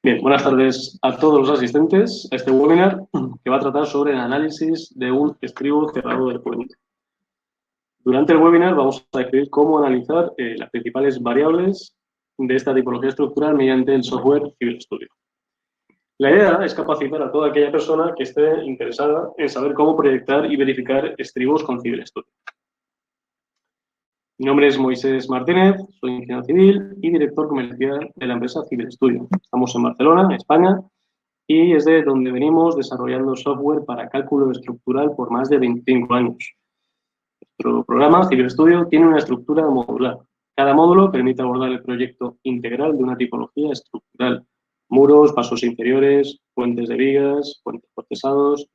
Bien, buenas tardes a todos los asistentes a este webinar que va a tratar sobre el análisis de un estribo cerrado de puente. Durante el webinar vamos a describir cómo analizar las principales variables de esta tipología estructural mediante el software Civil Studio. La idea es capacitar a toda aquella persona que esté interesada en saber cómo proyectar y verificar estribos con Civil Studio. Mi nombre es Moisés Martínez, soy ingeniero civil y director comercial de la empresa Civil Studio. Estamos en Barcelona, España, y es de donde venimos desarrollando software para cálculo estructural por más de 25 años. Nuestro programa, Civil Studio, tiene una estructura modular. Cada módulo permite abordar el proyecto integral de una tipología estructural. Muros, pasos inferiores, puentes de vigas, puentes procesados.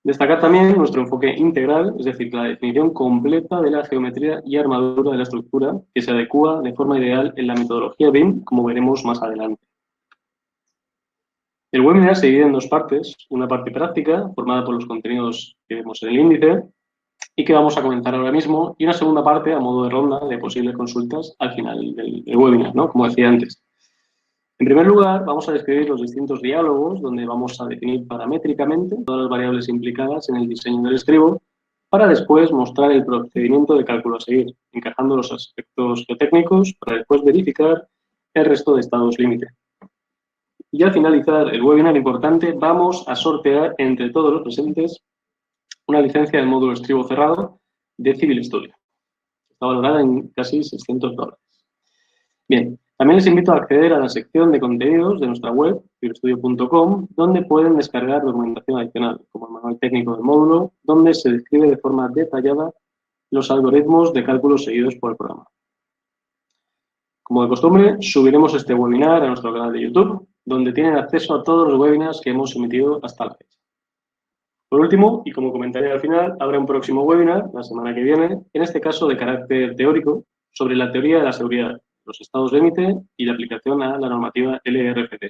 Destacar también nuestro enfoque integral, es decir, la definición completa de la geometría y armadura de la estructura, que se adecúa de forma ideal en la metodología BIM, como veremos más adelante. El webinar se divide en dos partes, una parte práctica, formada por los contenidos que vemos en el índice y que vamos a comentar ahora mismo, y una segunda parte a modo de ronda de posibles consultas al final del webinar, ¿no? Como decía antes. En primer lugar, vamos a describir los distintos diálogos donde vamos a definir paramétricamente todas las variables implicadas en el diseño del estribo para después mostrar el procedimiento de cálculo a seguir, encajando los aspectos geotécnicos para después verificar el resto de estados límite. Y al finalizar el webinar importante, vamos a sortear entre todos los presentes una licencia del módulo estribo cerrado de Civil Studio. Está valorada en casi $600. Bien, también les invito a acceder a la sección de contenidos de nuestra web, civilstudio.com, donde pueden descargar documentación adicional, como el manual técnico del módulo, donde se describe de forma detallada los algoritmos de cálculo seguidos por el programa. Como de costumbre, subiremos este webinar a nuestro canal de YouTube, donde tienen acceso a todos los webinars que hemos emitido hasta la fecha. Por último, y como comentaré al final, habrá un próximo webinar la semana que viene, en este caso de carácter teórico, sobre la teoría de la seguridad, los estados límite y la aplicación a la normativa LRFT.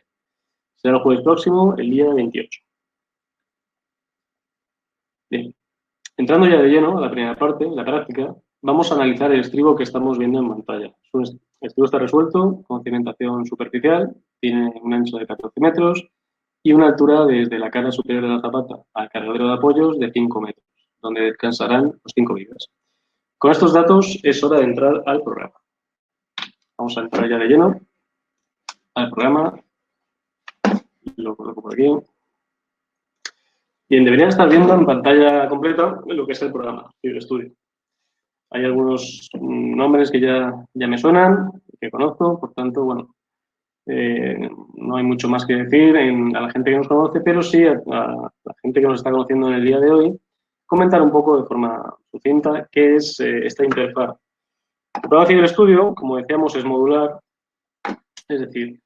Será el jueves próximo, el día 28. Bien, entrando ya de lleno a la primera parte, la práctica, vamos a analizar el estribo que estamos viendo en pantalla. El estribo está resuelto con cimentación superficial, tiene un ancho de 14 metros y una altura desde la cara superior de la zapata al cargadero de apoyos de 5 metros, donde descansarán los 5 vigas. Con estos datos es hora de entrar al programa. Vamos a entrar ya de lleno al programa. Lo coloco por aquí. Bien, deberían estar viendo en pantalla completa lo que es el programa Civil Studio. Hay algunos nombres que ya me suenan, que conozco, por tanto, bueno, no hay mucho más que decir a la gente que nos conoce, pero sí a la gente que nos está conociendo en el día de hoy, comentar un poco de forma sucinta qué es esta interfaz. El programa Civil Studio, como decíamos, es modular, es decir,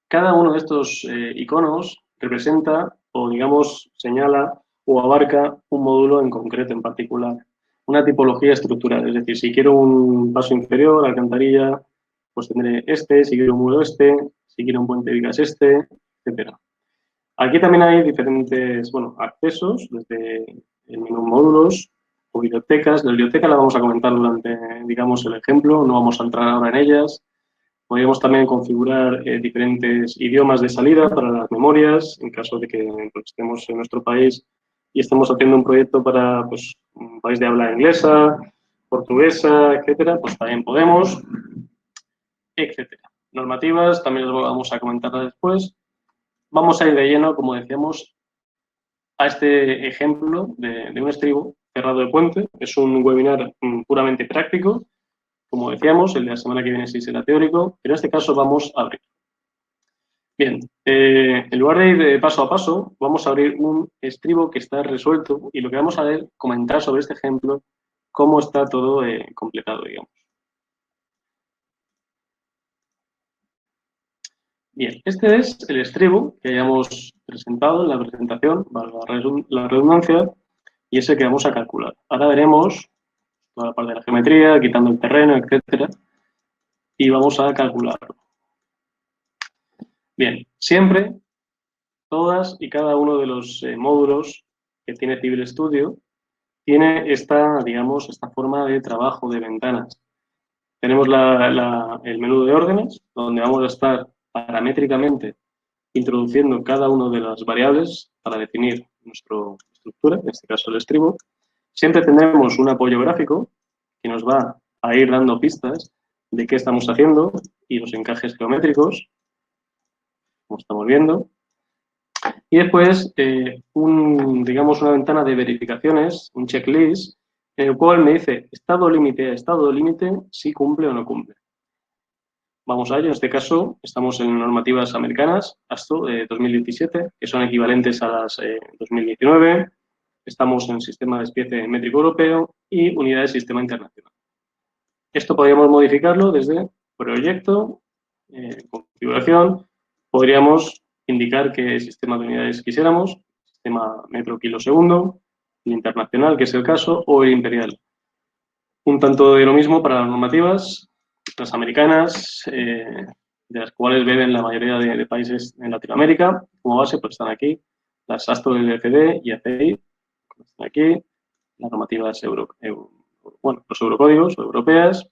cada uno de estos iconos representa o, digamos, señala o abarca un módulo en concreto, en particular, una tipología estructural. Es decir, si quiero un paso inferior, alcantarilla, pues tendré este, si quiero un muro este, si quiero un puente de vigas este, etc. Aquí también hay diferentes, bueno, accesos, desde el menú módulos o bibliotecas. La biblioteca la vamos a comentar durante, digamos, el ejemplo, no vamos a entrar ahora en ellas. Podríamos también configurar diferentes idiomas de salida para las memorias, en caso de que pues, estemos en nuestro país y estemos haciendo un proyecto para pues, un país de habla inglesa, portuguesa, etcétera, pues también podemos, etcétera. Normativas, también las vamos a comentar después. Vamos a ir de lleno, como decíamos, a este ejemplo de un estribo cerrado de puente. Es un webinar puramente práctico. Como decíamos, el de la semana que viene sí será teórico, pero en este caso vamos a abrir. Bien, en lugar de ir de paso a paso, vamos a abrir un estribo que está resuelto y lo que vamos a ver, comentar sobre este ejemplo, cómo está todo completado, digamos. Bien, este es el estribo que hayamos presentado en la presentación, valga la redundancia, y ese que vamos a calcular. Ahora veremos toda la parte de la geometría, quitando el terreno, etcétera, y vamos a calcularlo. Bien, siempre todas y cada uno de los módulos que tiene Civil Studio tiene esta, digamos, esta forma de trabajo de ventanas. tenemos el menú de órdenes, donde vamos a estar paramétricamente introduciendo cada una de las variables para definir nuestra estructura, en este caso el estribo. Siempre tendremos un apoyo gráfico que nos va a ir dando pistas de qué estamos haciendo y los encajes geométricos, como estamos viendo. Y después, digamos, una ventana de verificaciones, un checklist, en el cual me dice estado límite a estado límite si cumple o no cumple. Vamos a ello. En este caso, estamos en normativas americanas, ASTO 2017, que son equivalentes a las 2019. Estamos en sistema de despiece métrico europeo y unidad de sistema internacional. Esto podríamos modificarlo desde proyecto, configuración. Podríamos indicar qué sistema de unidades quisiéramos, sistema metro kilo segundo, el internacional, que es el caso, o el imperial. Un tanto de lo mismo para las normativas, las americanas, de las cuales beben la mayoría de países en Latinoamérica. Como base, pues están aquí las ASTO del LCD y ACI, están aquí, las normativas los eurocódigos europeas,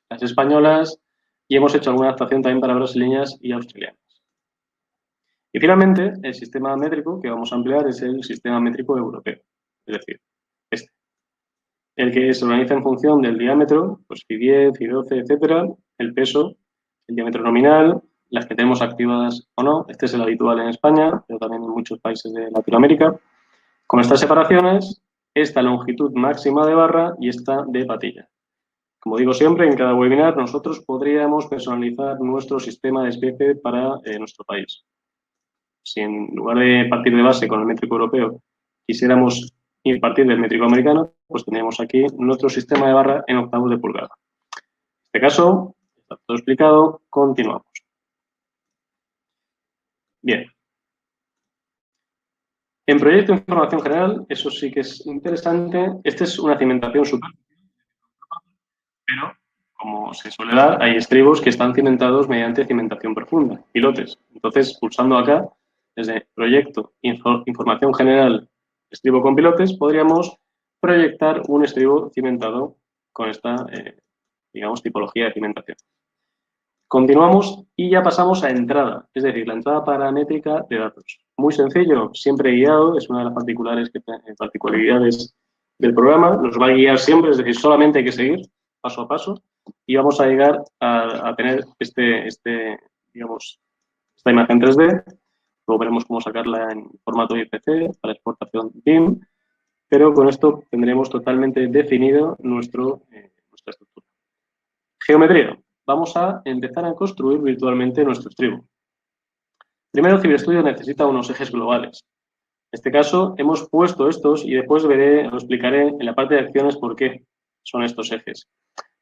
las españolas, y hemos hecho alguna adaptación también para brasileñas y australianas. Y finalmente, el sistema métrico que vamos a emplear es el sistema métrico europeo, es decir, este. El que se organiza en función del diámetro, pues Fi10, Fi12, etcétera, el peso, el diámetro nominal, las que tenemos activadas o no. Este es el habitual en España, pero también en muchos países de Latinoamérica. Con estas separaciones, esta longitud máxima de barra y esta de patilla. Como digo siempre, en cada webinar nosotros podríamos personalizar nuestro sistema de despiece para nuestro país. Si en lugar de partir de base con el métrico europeo quisiéramos ir a partir del métrico americano, pues tendríamos aquí nuestro sistema de barra en octavos de pulgada. En este caso, está todo explicado, continuamos. Bien. En proyecto de información general, eso sí que es interesante. Esta es una cimentación superficial, pero como se suele dar, hay estribos que están cimentados mediante cimentación profunda, pilotes. Entonces, pulsando acá, desde proyecto, información general, estribo con pilotes, podríamos proyectar un estribo cimentado con esta, digamos, tipología de cimentación. Continuamos y ya pasamos a entrada, es decir, la entrada paramétrica de datos. Muy sencillo, siempre guiado, es una de las particularidades del programa, nos va a guiar siempre, es decir, solamente hay que seguir paso a paso y vamos a llegar a tener digamos, esta imagen 3D. Luego veremos cómo sacarla en formato IPC para exportación BIM, pero con esto tendremos totalmente definido nuestra estructura. Geometría. Vamos a empezar a construir virtualmente nuestro estribo. Primero, CiberStudio necesita unos ejes globales. En este caso, hemos puesto estos y después lo explicaré en la parte de acciones por qué son estos ejes.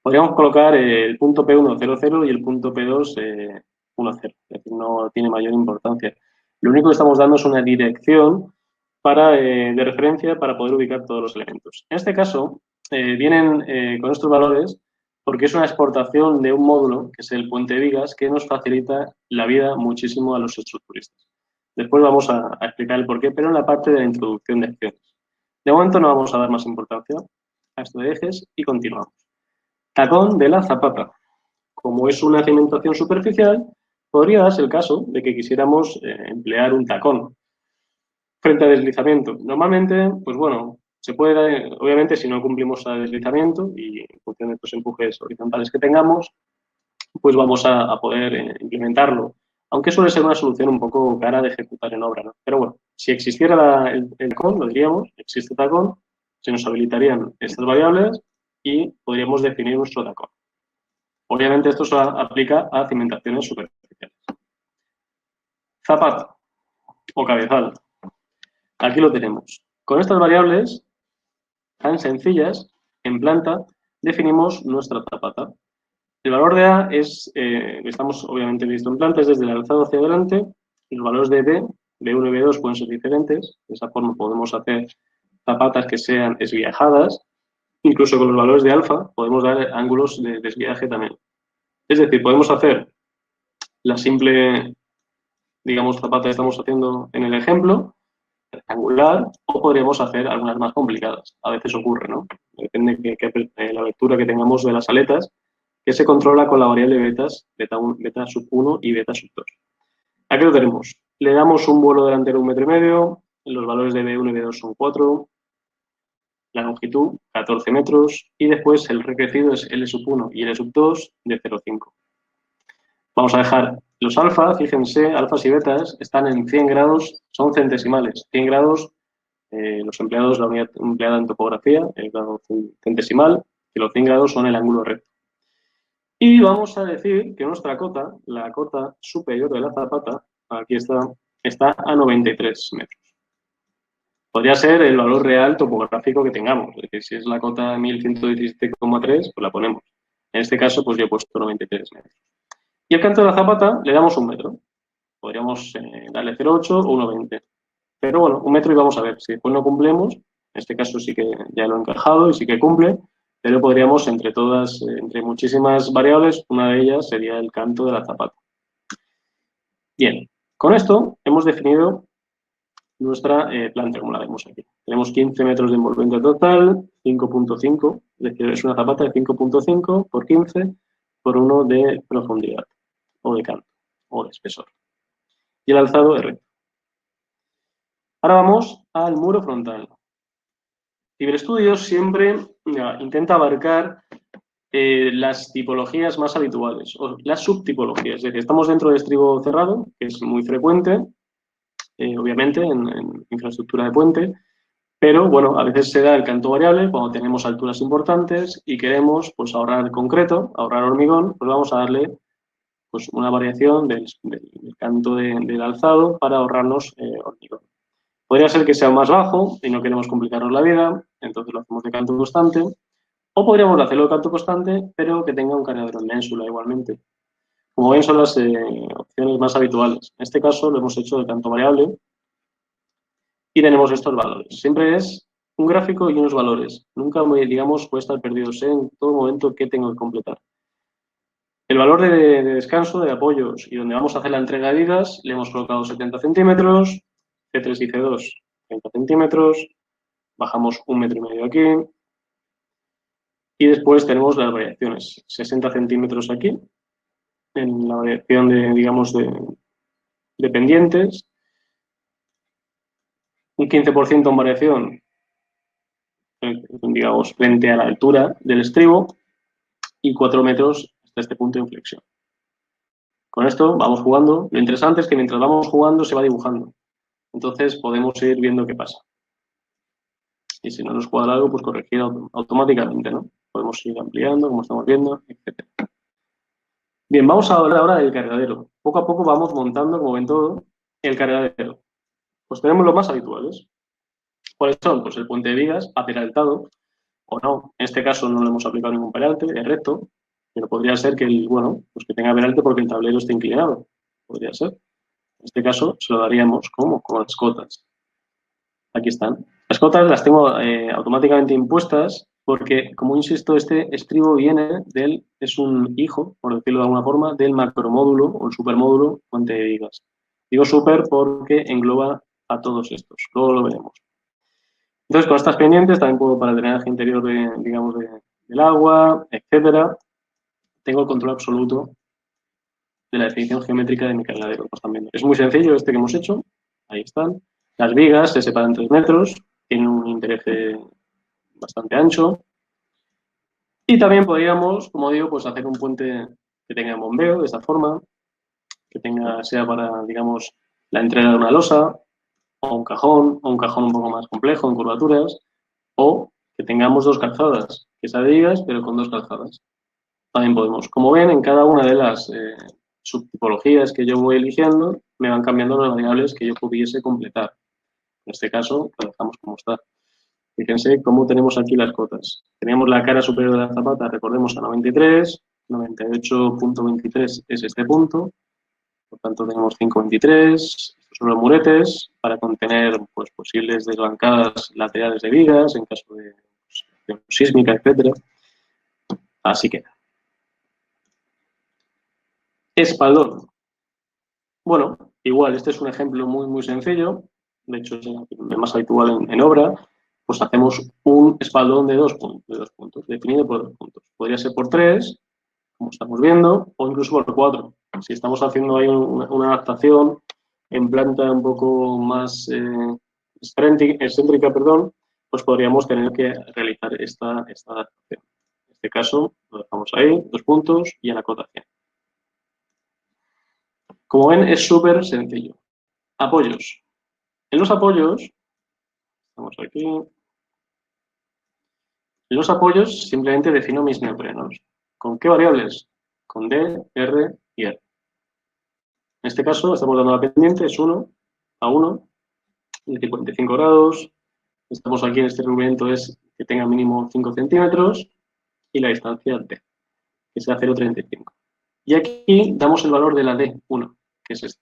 Podríamos colocar el punto P1 00 y el punto P2 10, es decir, no tiene mayor importancia. Lo único que estamos dando es una dirección de referencia para poder ubicar todos los elementos. En este caso, vienen con estos valores porque es una exportación de un módulo, que es el puente de vigas, que nos facilita la vida muchísimo a los estructuristas. Después vamos a explicar el porqué, pero en la parte de la introducción de acciones. De momento no vamos a dar más importancia a esto de ejes y continuamos. Tacón de la zapata. Como es una cimentación superficial, podría darse el caso de que quisiéramos emplear un tacón frente a deslizamiento. Normalmente, pues bueno, se puede dar, obviamente, si no cumplimos a deslizamiento y en función de estos empujes horizontales que tengamos, pues vamos a poder implementarlo. Aunque suele ser una solución un poco cara de ejecutar en obra, ¿no? Pero bueno, si existiera el tacón, lo diríamos, existe tacón, se nos habilitarían estas variables y podríamos definir nuestro tacón. Obviamente esto se aplica a cimentaciones superficiales. Zapata o cabezal. Aquí lo tenemos. Con estas variables tan sencillas, en planta, definimos nuestra zapata. El valor de A estamos obviamente visto en planta, es desde el alzado hacia adelante. Los valores de B, B1 y B2 pueden ser diferentes. De esa forma podemos hacer zapatas que sean desviajadas. Incluso con los valores de alfa podemos dar ángulos de desviaje también. Es decir, podemos hacer la simple, digamos, zapata que estamos haciendo en el ejemplo, rectangular, o podríamos hacer algunas más complicadas. A veces ocurre, ¿no? Depende de la lectura que tengamos de las aletas, que se controla con la variable betas, beta, 1, beta sub 1 y beta sub 2. Aquí lo tenemos. Le damos un vuelo delantero de 1,5 metros, los valores de B1 y B2 son 4, la longitud 14 metros y después el recrecido es L sub 1 y L sub 2 de 0,5. Vamos a dejar los alfa, fíjense, alfas y betas están en 100 grados, son centesimales. 100 grados, los empleados, la unidad empleada en topografía, el grado centesimal, y los 100 grados son el ángulo recto. Y vamos a decir que nuestra cota, la cota superior de la zapata, aquí está a 93 metros. Podría ser el valor real topográfico que tengamos. Es decir, si es la cota 1117,3, pues la ponemos. En este caso, pues yo he puesto 93 metros. Y el canto de la zapata le damos 1 metro. Podríamos darle 0,8 o 1,20. Pero bueno, 1 metro y vamos a ver. Si después no cumplimos, en este caso sí que ya lo he encajado y sí que cumple, pero podríamos, entre todas, entre muchísimas variables, una de ellas sería el canto de la zapata. Bien, con esto hemos definido nuestra planta, como la vemos aquí. Tenemos 15 metros de envolvente total, 5,5, es decir, es una zapata de 5,5 por 15 por 1 de profundidad, o de canto, o de espesor. Y el alzado es recto. Ahora vamos al muro frontal. Ciberstudios siempre intenta abarcar las tipologías más habituales, o las subtipologías. Es decir, estamos dentro de estribo cerrado, que es muy frecuente, obviamente, en infraestructura de puente, pero bueno, a veces se da el canto variable cuando tenemos alturas importantes y queremos pues, ahorrar concreto, ahorrar hormigón, pues vamos a darle pues, una variación del canto del alzado para ahorrarnos hormigón. Podría ser que sea más bajo y no queremos complicarnos la vida, entonces lo hacemos de canto constante. O podríamos hacerlo de canto constante, pero que tenga un cargador en ménsula igualmente. Como ven, son las opciones más habituales. En este caso lo hemos hecho de canto variable y tenemos estos valores. Siempre es un gráfico y unos valores. Nunca, digamos, puede estar perdido. Sé en todo momento qué tengo que completar. El valor de descanso, de apoyos y donde vamos a hacer la entrega de vigas, le hemos colocado 70 centímetros, C3 y C2, 30 centímetros, bajamos 1,5 metros aquí, y después tenemos las variaciones, 60 centímetros aquí, en la variación de, digamos, de pendientes, un 15% en variación, digamos, frente a la altura del estribo, y 4 metros hasta este punto de inflexión. Con esto vamos jugando. Lo interesante es que mientras vamos jugando se va dibujando. Entonces podemos ir viendo qué pasa. Y si no nos cuadra algo, pues corregir automáticamente, ¿no? Podemos ir ampliando, como estamos viendo, etc. Bien, vamos a hablar ahora del cargadero. Poco a poco vamos montando, como ven todo, el cargadero. Pues tenemos los más habituales. ¿Cuáles son? Pues el puente de vigas, aperaltado, o no. En este caso no le hemos aplicado ningún peralte, es recto, pero podría ser que pues que tenga peralte porque el tablero esté inclinado. Podría ser. En este caso se lo daríamos como las cotas. Aquí están. Las cotas las tengo automáticamente impuestas porque, como insisto, este estribo es un hijo, por decirlo de alguna forma, del macromódulo o el supermódulo puente de vigas. Digo super porque engloba a todos estos. Luego lo veremos. Entonces, con estas pendientes, también puedo para el drenaje interior del agua, etcétera. Tengo el control absoluto de la definición geométrica de mi cargadero. Es muy sencillo este que hemos hecho. Ahí están. Las vigas se separan 3 metros, tienen un interés bastante ancho. Y también podríamos, como digo, pues hacer un puente que tenga bombeo de esta forma, que sea para, digamos, la entrega de una losa, o un cajón un poco más complejo en curvaturas, o que tengamos 2 calzadas, que sea de vigas, pero con 2 calzadas. También podemos. Como ven, en cada una de las subtipologías que yo voy eligiendo, me van cambiando las variables que yo pudiese completar. En este caso, lo dejamos como está. Fíjense cómo tenemos aquí las cotas. Teníamos la cara superior de la zapata, recordemos, a 93, 98,23 es este punto, por tanto tenemos 5,23, estos son los muretes para contener pues, posibles desbancadas laterales de vigas en caso de acción sísmica, etc. Así queda. Espaldón. Bueno, igual, este es un ejemplo muy, muy sencillo, de hecho es el más habitual en obra. Pues hacemos un espaldón de 2 puntos, definido por 2 puntos. Podría ser por 3, como estamos viendo, o incluso por 4. Si estamos haciendo ahí una adaptación en planta un poco más excéntrica, perdón, pues podríamos tener que realizar esta adaptación. En este caso, lo dejamos ahí, 2 puntos y en la acotación. Como ven, es súper sencillo. Apoyos. En los apoyos, vamos aquí. En los apoyos simplemente defino mis neoprenos. ¿Con qué variables? Con D, R y R. En este caso, estamos dando la pendiente, es 1 a 1, de 55 grados. Estamos aquí en este recubrimiento es que tenga mínimo 5 centímetros y la distancia D, que sea 0,35. Y aquí damos el valor de la D1, que es esta.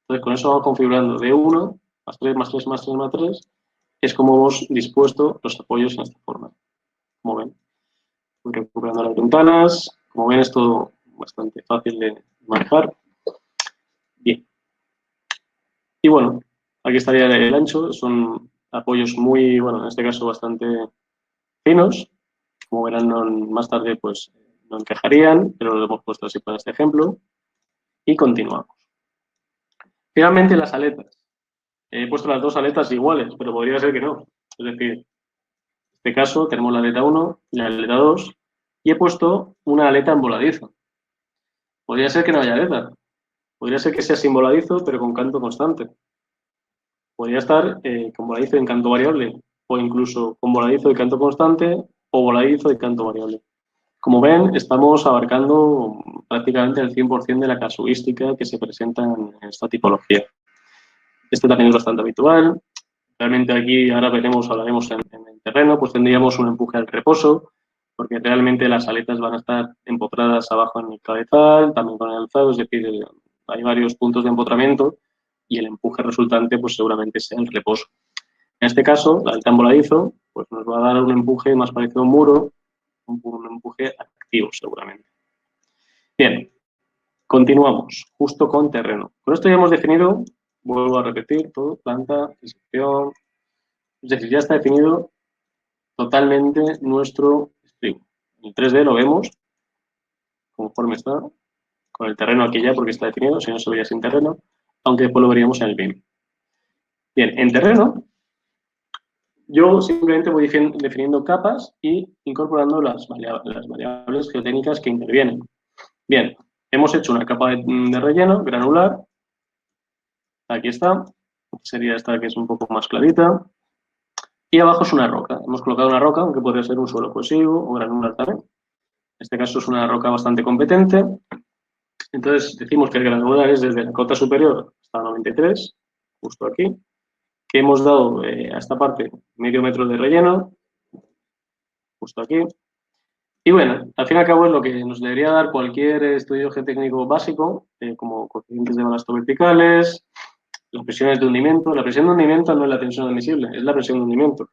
Entonces, con eso vamos configurando D1 más 3 más 3 más 3 más 3, es como hemos dispuesto los apoyos en esta forma. Como ven, voy recuperando las ventanas. Como ven, es todo bastante fácil de manejar. Bien. Y bueno, aquí estaría el ancho. Son apoyos muy, bueno, en este caso bastante finos. Como verán, más tarde pues no encajarían, pero lo hemos puesto así para este ejemplo. Y continuamos. Finalmente, las aletas. He puesto las dos aletas iguales, pero podría ser que no. Es decir, en este caso tenemos la aleta 1 y la aleta 2 y he puesto una aleta en voladizo. Podría ser que no haya aleta. Podría ser que sea sin voladizo, pero con canto constante. Podría estar con voladizo en canto variable, o incluso con voladizo y canto constante, o voladizo y canto variable. Como ven, estamos abarcando prácticamente el 100% de la casuística que se presenta en esta tipología. Este también es bastante habitual. Realmente aquí, ahora hablaremos en el terreno, pues tendríamos un empuje al reposo, porque realmente las aletas van a estar empotradas abajo en el cabezal, también con el alzado, es decir, hay varios puntos de empotramiento y el empuje resultante pues seguramente sea el reposo. En este caso, la aleta en voladizo pues nos va a dar un empuje más parecido a un muro, un empuje activo seguramente. Bien, continuamos, justo con terreno. Con esto ya hemos definido, vuelvo a repetir, todo, planta, sección, es decir, ya está definido totalmente nuestro spring. En el 3D lo vemos conforme está, con el terreno aquí ya porque está definido, si no se vería sin terreno, aunque después lo veríamos en el BIM. Bien, en terreno, yo simplemente voy definiendo capas y incorporando las variables geotécnicas que intervienen. Bien, hemos hecho una capa de relleno granular. Aquí está. Sería esta que es un poco más clarita. Y abajo es una roca. Hemos colocado una roca, aunque podría ser un suelo cohesivo o granular también. En este caso es una roca bastante competente. Entonces decimos que el granular es desde la cota superior hasta 93, justo aquí, que hemos dado a esta parte medio metro de relleno, justo aquí. Y bueno, al fin y al cabo es lo que nos debería dar cualquier estudio geotécnico básico, como coeficientes de balasto verticales, las presiones de hundimiento. La presión de hundimiento no es la tensión admisible, es la presión de hundimiento.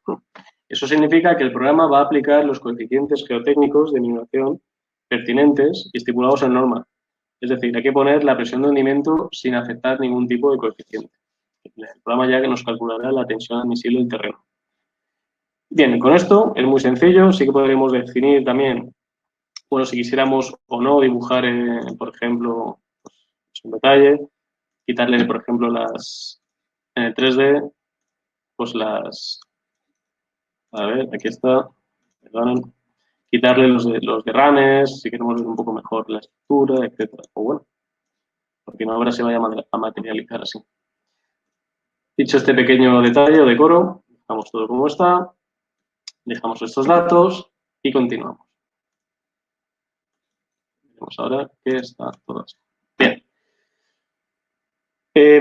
Eso significa que el programa va a aplicar los coeficientes geotécnicos de mineración pertinentes y estipulados en norma. Es decir, hay que poner la presión de hundimiento sin aceptar ningún tipo de coeficiente. El programa ya que nos calculará la tensión admisible del terreno. Bien, con esto es muy sencillo. Sí que podríamos definir también, bueno, si quisiéramos o no dibujar, por ejemplo, pues, un detalle, quitarle, por ejemplo, en el 3D, pues a ver, aquí está, perdonen, quitarle los derrames, si queremos ver un poco mejor la estructura, etcétera. O bueno, porque no ahora se vaya a materializar así. Dicho este pequeño detalle o decoro, dejamos todo como está, dejamos estos datos y continuamos. Veremos ahora que está todo esto. Bien.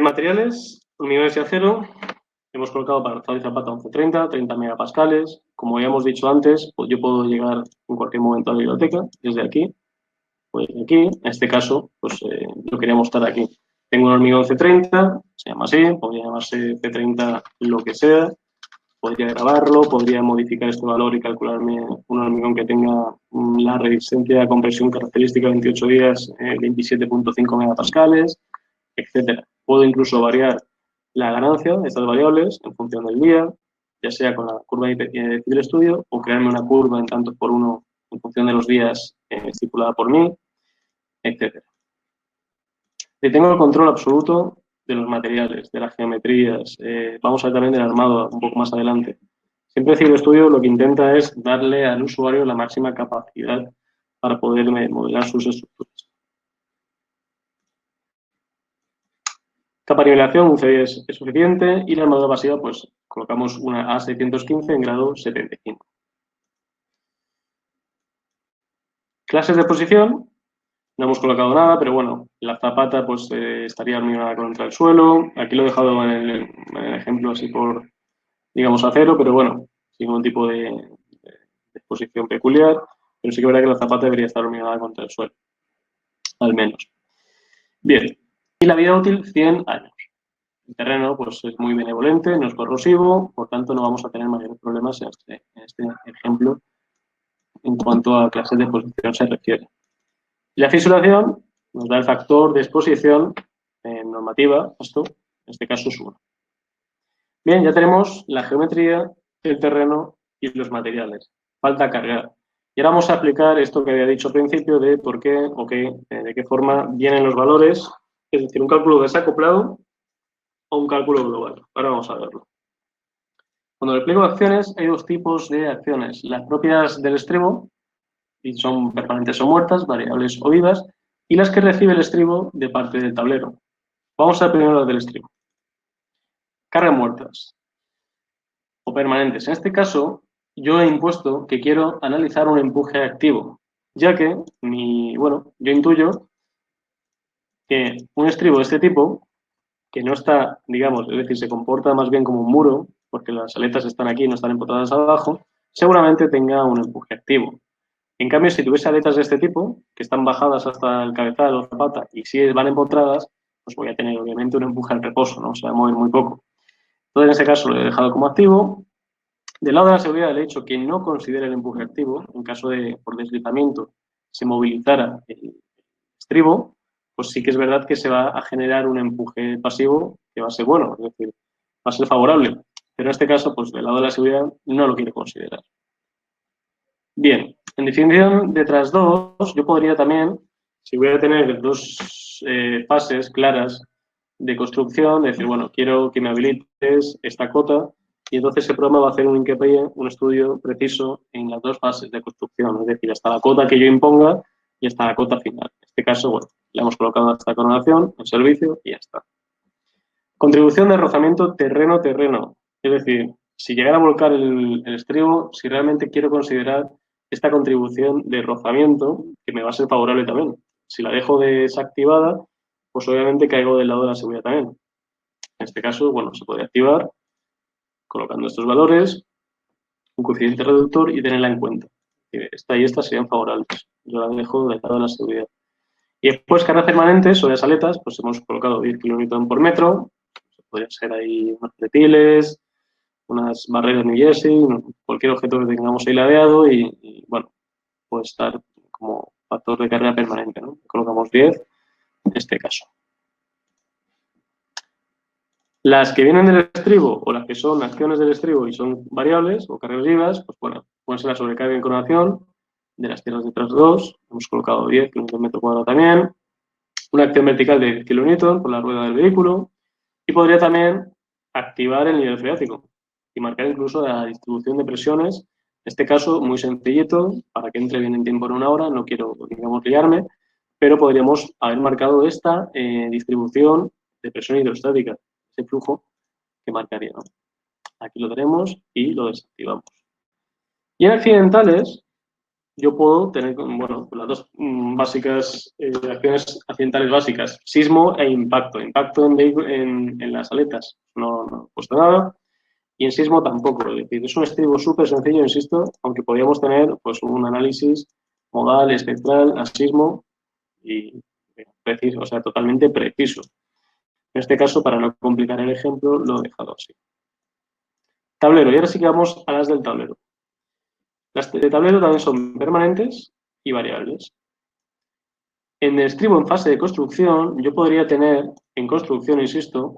Materiales, unidades de acero. Hemos colocado para alzado y zapata 1130, 30 megapascales. Como ya hemos dicho antes, pues yo puedo llegar en cualquier momento a la biblioteca, desde aquí. Pues aquí, en este caso, pues yo quería mostrar aquí. Tengo un hormigón C30, se llama así, podría llamarse C30 lo que sea. Podría grabarlo, podría modificar este valor y calcularme un hormigón que tenga la resistencia de compresión característica 28 días, 27.5 megapascales, etcétera. Puedo incluso variar la ganancia de estas variables en función del día, ya sea con la curva de Civil Studio o crearme una curva en tantos por uno en función de los días estipulada por mí, etc. Y tengo el control absoluto de los materiales, de las geometrías. Vamos a ver también del armado un poco más adelante. Siempre Civil Studio lo que intenta es darle al usuario la máxima capacidad para poder modelar sus estructuras. Capa de nivelación, un CD es suficiente y la armadura pasiva, pues colocamos una A615 en grado 75. Clases de posición, no hemos colocado nada, pero bueno, la zapata pues estaría hormigonada contra el suelo. Aquí lo he dejado en el ejemplo así por, digamos, acero, pero bueno, sin ningún tipo de posición peculiar. Pero sí que verá que la zapata debería estar hormigonada contra el suelo, al menos. Bien, y la vida útil, 100 años. El terreno pues, es muy benevolente, no es corrosivo, por tanto no vamos a tener mayores problemas en este ejemplo en cuanto a clases de exposición se refiere. Y la fisuración nos da el factor de exposición normativa, esto en este caso es 1. Bien, ya tenemos la geometría, el terreno y los materiales. Falta cargar. Y ahora vamos a aplicar esto que había dicho al principio de por qué o qué, de qué forma vienen los valores, es decir, un cálculo desacoplado o un cálculo global. Ahora vamos a verlo. Cuando le explico acciones, hay dos tipos de acciones. Las propias del estribo, y son permanentes o muertas, variables o vivas, y las que recibe el estribo de parte del tablero. Vamos a ver primero las del estribo. Cargas muertas o permanentes. En este caso, yo he impuesto que quiero analizar un empuje activo, ya que yo intuyo que un estribo de este tipo, que no está, digamos, es decir, se comporta más bien como un muro, porque las aletas están aquí y no están empotradas abajo, seguramente tenga un empuje activo. En cambio, si tuviese aletas de este tipo, que están bajadas hasta el cabezal o zapata, y si van empotradas, pues voy a tener obviamente un empuje al reposo, ¿no? Se va a mover muy poco. Entonces, en ese caso lo he dejado como activo. Del lado de la seguridad le he dicho que no considere el empuje activo, en caso de, por deslizamiento, se movilizara el estribo, pues sí que es verdad que se va a generar un empuje pasivo que va a ser bueno, es decir, va a ser favorable. Pero en este caso, pues del lado de la seguridad no lo quiero considerar. Bien, en definición de tras dos, yo podría también, si voy a tener dos fases claras de construcción, decir, bueno, quiero que me habilites esta cota y entonces el programa va a hacer un estudio preciso en las dos fases de construcción, es decir, hasta la cota que yo imponga y hasta la cota final. En este caso, bueno, le hemos colocado esta coronación, el servicio y ya está. Contribución de rozamiento terreno-terreno, es decir, si llegara a volcar el estribo, si realmente quiero considerar esta contribución de rozamiento, que me va a ser favorable también. Si la dejo desactivada, pues obviamente caigo del lado de la seguridad también. En este caso, bueno, se puede activar colocando estos valores, un coeficiente reductor y tenerla en cuenta. Esta y esta serían favorables. Yo la dejo del lado de la seguridad. Y después, cargas permanentes sobre las aletas, pues hemos colocado 10 kN por metro. Podrían ser ahí unos pretiles, unas barreras New Jersey, cualquier objeto que tengamos ahí ladeado y bueno, puede estar como factor de carga permanente, ¿no? Colocamos 10 en este caso. Las que vienen del estribo o las que son acciones del estribo y son variables o cargas vivas, pues bueno, pueden ser la sobrecarga en coronación de las tierras de tras 2, hemos colocado 10 kN por metro cuadrado también, una acción vertical de 10 kN por la rueda del vehículo y podría también activar el nivel freático y marcar incluso la distribución de presiones, en este caso muy sencillito, para que entre bien en tiempo en una hora, no quiero, digamos, liarme, pero podríamos haber marcado esta distribución de presión hidrostática, ese flujo que marcaría, ¿no? Aquí lo tenemos y lo desactivamos. Y en accidentales, yo puedo tener, bueno, las dos básicas, acciones accidentales básicas, sismo e impacto. Impacto en las aletas, no he puesto nada. Y en sismo tampoco. Es decir, es un estribo súper sencillo, insisto, aunque podríamos tener pues, un análisis modal, espectral, a sismo y preciso, o sea, totalmente preciso. En este caso, para no complicar el ejemplo, lo he dejado así. Tablero. Y ahora sí que vamos a las del tablero. Las de tablero también son permanentes y variables. En el estribo en fase de construcción, yo podría tener, en construcción, insisto,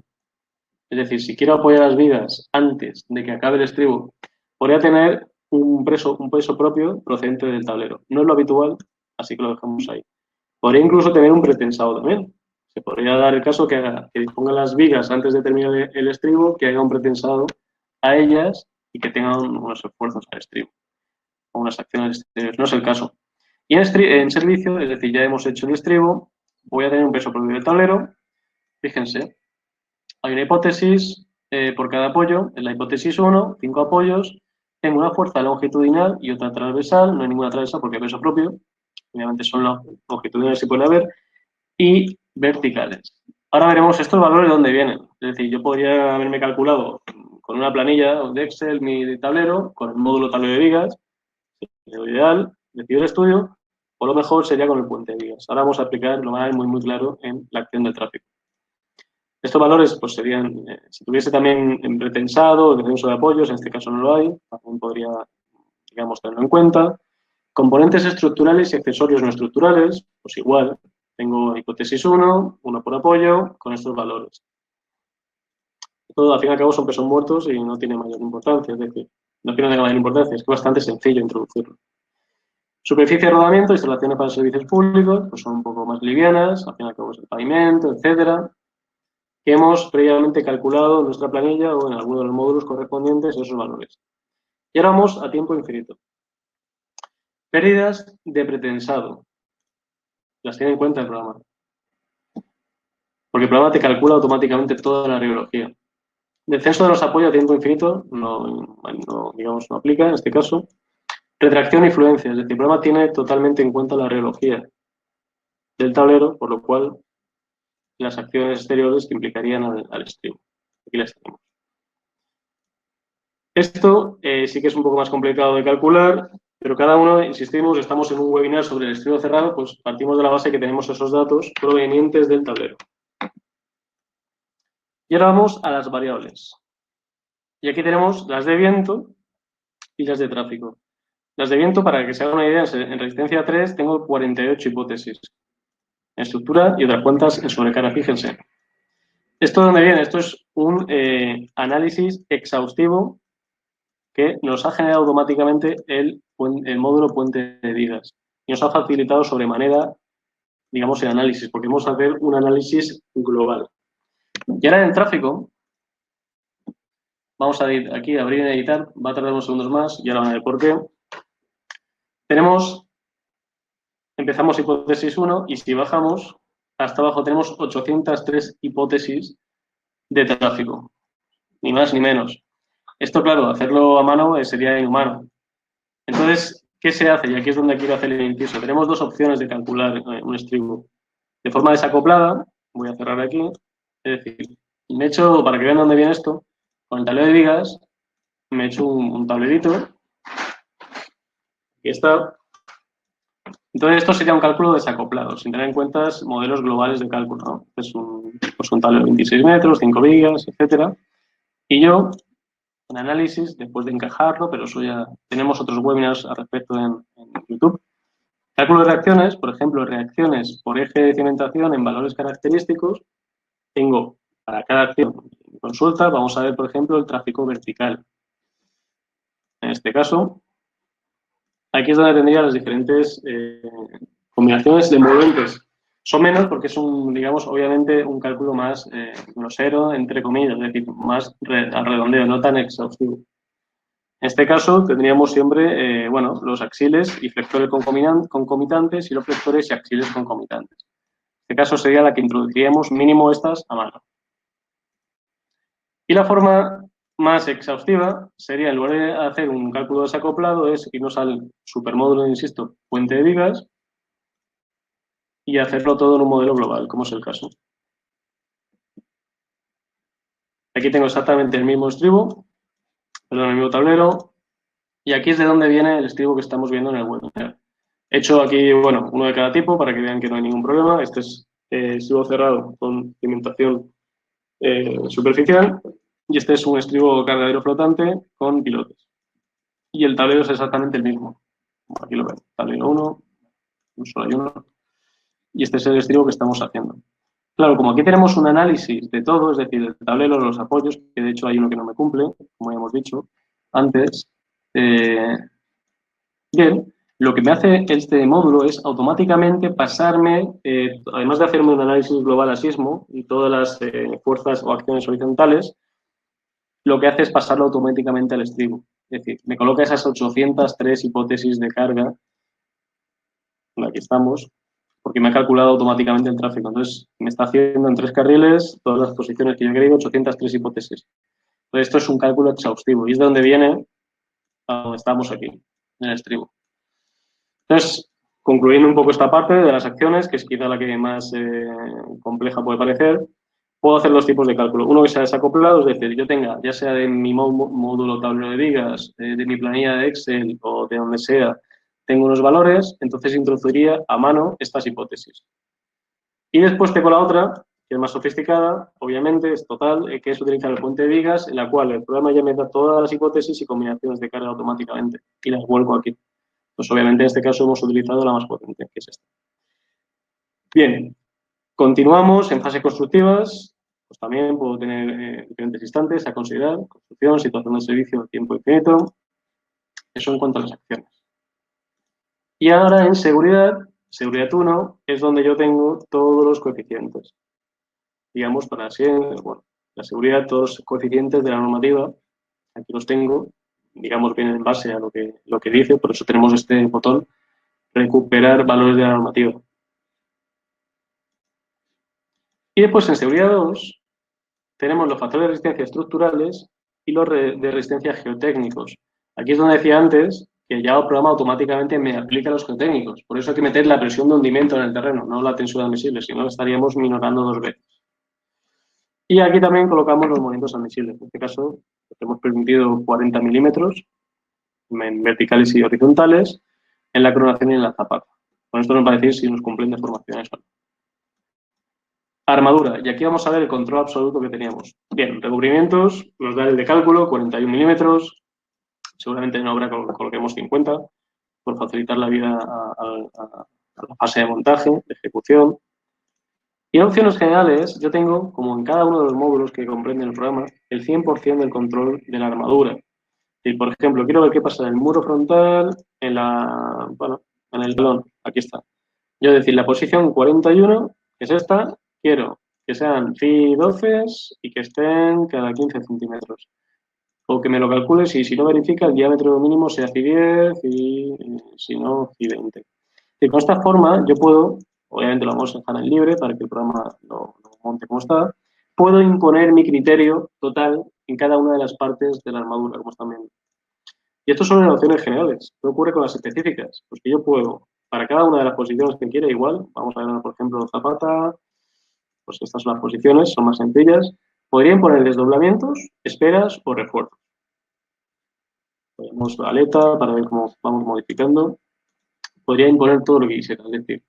es decir, si quiero apoyar las vigas antes de que acabe el estribo, podría tener un peso propio procedente del tablero. No es lo habitual, así que lo dejamos ahí. Podría incluso tener un pretensado también. Se podría dar el caso que disponga las vigas antes de terminar el estribo, que haga un pretensado a ellas y que tengan unos esfuerzos al estribo o unas acciones exteriores. No es el caso. Y en servicio, es decir, ya hemos hecho el estribo, voy a tener un peso propio del tablero. Fíjense, hay una hipótesis por cada apoyo. En la hipótesis 1, 5 apoyos. Tengo una fuerza longitudinal y otra transversal. No hay ninguna transversal porque hay peso propio. Obviamente son longitudinales si puede haber. Y verticales. Ahora veremos estos valores de dónde vienen. Es decir, yo podría haberme calculado con una planilla de Excel mi tablero, con el módulo tablero de vigas, lo ideal, decidir el estudio, o lo mejor sería con el puente de vigas. Ahora vamos a aplicar lo más muy claro en la acción del tráfico. Estos valores pues serían, si tuviese también en pretensado, descenso de apoyos, en este caso no lo hay, también podría, digamos, tenerlo en cuenta. Componentes estructurales y accesorios no estructurales, pues igual, tengo hipótesis 1, uno por apoyo, con estos valores. Todo, al fin y al cabo, son pesos muertos y no tiene mayor importancia, es decir, no tiene mayor importancia, es que es bastante sencillo introducirlo. Superficie de rodamiento, instalaciones para servicios públicos, pues son un poco más livianas, al fin y al cabo es el pavimento, etcétera, que hemos previamente calculado en nuestra planilla o en alguno de los módulos correspondientes esos valores. Y ahora vamos a tiempo infinito. Pérdidas de pretensado. Las tiene en cuenta el programa. Porque el programa te calcula automáticamente toda la radiología. Descenso de los apoyos a tiempo infinito digamos, no aplica en este caso. Retracción y fluencia, es decir, el programa tiene totalmente en cuenta la radiología del tablero, por lo cual las acciones exteriores que implicarían al estribo. Aquí las tenemos. Esto sí que es un poco más complicado de calcular, pero cada uno, insistimos, estamos en un webinar sobre el estribo cerrado, pues partimos de la base que tenemos esos datos provenientes del tablero. Y ahora vamos a las variables. Y aquí tenemos las de viento y las de tráfico. Las de viento, para que se haga una idea, en resistencia 3 tengo 48 hipótesis en estructura y otras cuantas en sobrecarga, fíjense. ¿Esto de dónde viene? Esto es un análisis exhaustivo que nos ha generado automáticamente el módulo puente de vigas y nos ha facilitado sobremanera, digamos, el análisis, porque vamos a hacer un análisis global. Y ahora en el tráfico, vamos a ir aquí, abrir y editar, va a tardar unos segundos más y ahora van a ver por qué. Empezamos hipótesis 1 y si bajamos, hasta abajo tenemos 803 hipótesis de tráfico, ni más ni menos. Esto, claro, hacerlo a mano sería inhumano. Entonces, ¿qué se hace? Y aquí es donde quiero hacer el inciso. Tenemos dos opciones de calcular un estribo. De forma desacoplada, voy a cerrar aquí, es decir, me he hecho, para que vean dónde viene esto, con el tablero de vigas, me he hecho un tablerito. Aquí está. Entonces, esto sería un cálculo desacoplado, sin tener en cuenta modelos globales de cálculo, ¿no? Es un tablero de 26 metros, 5 vigas, etcétera. Y yo, en análisis, después de encajarlo, pero eso ya tenemos otros webinars al respecto en YouTube. Cálculo de reacciones, por ejemplo, reacciones por eje de cimentación en valores característicos. Tengo para cada acción de consulta, vamos a ver, por ejemplo, el tráfico vertical. En este caso, aquí es donde tendría las diferentes combinaciones de movimientos. Son menos porque es digamos, obviamente un cálculo más grosero, entre comillas, es decir, más al redondeo, no tan exhaustivo. En este caso tendríamos siempre, bueno, los axiles y flexores concomitantes y los flexores y axiles concomitantes. En este caso sería la que introduciríamos mínimo estas a mano. Y la forma más exhaustiva sería, en lugar de hacer un cálculo desacoplado, es irnos al supermódulo, insisto, puente de vigas y hacerlo todo en un modelo global, como es el caso. Aquí tengo exactamente el mismo estribo, perdón, el mismo tablero, y aquí es de donde viene el estribo que estamos viendo en el webinar. He hecho aquí, bueno, uno de cada tipo para que vean que no hay ningún problema. Este es estribo cerrado con cimentación superficial y este es un estribo cargadero flotante con pilotes. Y el tablero es exactamente el mismo. Aquí lo ven, tablero 1, solo hay uno. Y este es el estribo que estamos haciendo. Claro, como aquí tenemos un análisis de todo, es decir, el tablero, los apoyos, que de hecho hay uno que no me cumple, como ya hemos dicho antes, Bien, lo que me hace este módulo es automáticamente pasarme, además de hacerme un análisis global a sismo y todas las fuerzas o acciones horizontales, lo que hace es pasarlo automáticamente al estribo. Es decir, me coloca esas 803 hipótesis de carga, en la que estamos, porque me ha calculado automáticamente el tráfico. Entonces, me está haciendo en 3 carriles todas las posiciones que yo he querido, 803 hipótesis. Entonces, esto es un cálculo exhaustivo y es de donde viene a donde estamos aquí, en el estribo. Entonces, concluyendo un poco esta parte de las acciones, que es quizá la que más compleja puede parecer, puedo hacer dos tipos de cálculo. Uno que sea desacoplado, es decir, yo tenga, ya sea de mi módulo tablero de vigas, de mi planilla de Excel o de donde sea, tengo unos valores, entonces introduciría a mano estas hipótesis. Y después tengo la otra, que es más sofisticada, obviamente, es total, que es utilizar el puente de vigas, en la cual el programa ya me da todas las hipótesis y combinaciones de carga automáticamente, y las vuelco aquí. Pues obviamente en este caso hemos utilizado la más potente, que es esta. Bien, continuamos en fases constructivas. Pues también puedo tener diferentes instantes a considerar: construcción, situación del servicio, tiempo infinito. Eso en cuanto a las acciones. Y ahora en seguridad, seguridad 1 es donde yo tengo todos los coeficientes. Digamos, para así, bueno, la seguridad, todos los coeficientes de la normativa, aquí los tengo, digamos, vienen en base a lo que dice, por eso tenemos este botón, recuperar valores de la normativa. Y después en seguridad 2 tenemos los factores de resistencia estructurales y los de resistencia geotécnicos. Aquí es donde decía antes que ya el programa automáticamente me aplica los geotécnicos. Por eso hay que meter la presión de hundimiento en el terreno, no la tensión admisible, si no estaríamos minorando 2 veces. Y aquí también colocamos los movimientos admisibles. En este caso, hemos permitido 40 milímetros en verticales y horizontales en la coronación y en la zapata. Con esto nos va a decir si nos cumplen deformaciones o no. Armadura, y aquí vamos a ver el control absoluto que teníamos. Bien, recubrimientos, nos da el de cálculo, 41 milímetros, seguramente en obra coloquemos 50, por facilitar la vida a la fase de montaje, de ejecución. Y en opciones generales, yo tengo, como en cada uno de los módulos que comprende el programa, el 100% del control de la armadura. Y, por ejemplo, quiero ver qué pasa en el muro frontal, en el talón, aquí está. Yo decir la posición 41, que es esta, quiero que sean phi 12 y que estén cada 15 centímetros. O que me lo calcules y si no verifica el diámetro mínimo sea phi 10 y si no phi 20. Y con esta forma yo puedo, obviamente lo vamos a dejar en libre para que el programa lo monte como está, puedo imponer mi criterio total en cada una de las partes de la armadura, como están viendo. Y esto son las opciones generales. ¿Qué ocurre con las específicas? Pues que yo puedo, para cada una de las posiciones que quiera, igual, vamos a ver, por ejemplo, zapata, pues estas son las posiciones, son más sencillas, podría imponer desdoblamientos, esperas o refuerzos. Ponemos la aleta para ver cómo vamos modificando. Podría imponer todo lo que quisiera, es decir,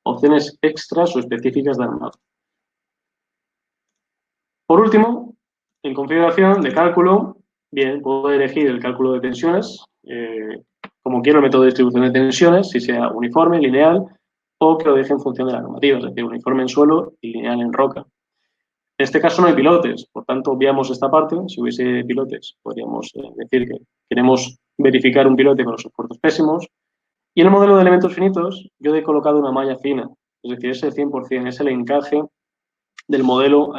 opciones extras o específicas de armado. Por último, en configuración de cálculo, bien, puedo elegir el cálculo de tensiones, como quiero el método de distribución de tensiones, si sea uniforme, lineal, o que lo deje en función de la normativa, es decir, uniforme en suelo y lineal en roca. En este caso no hay pilotes, por tanto obviamos esta parte. Si hubiese pilotes, podríamos decir que queremos verificar un pilote con los esfuerzos pésimos. Y en el modelo de elementos finitos, yo he colocado una malla fina, es decir, ese 100% es el encaje del modelo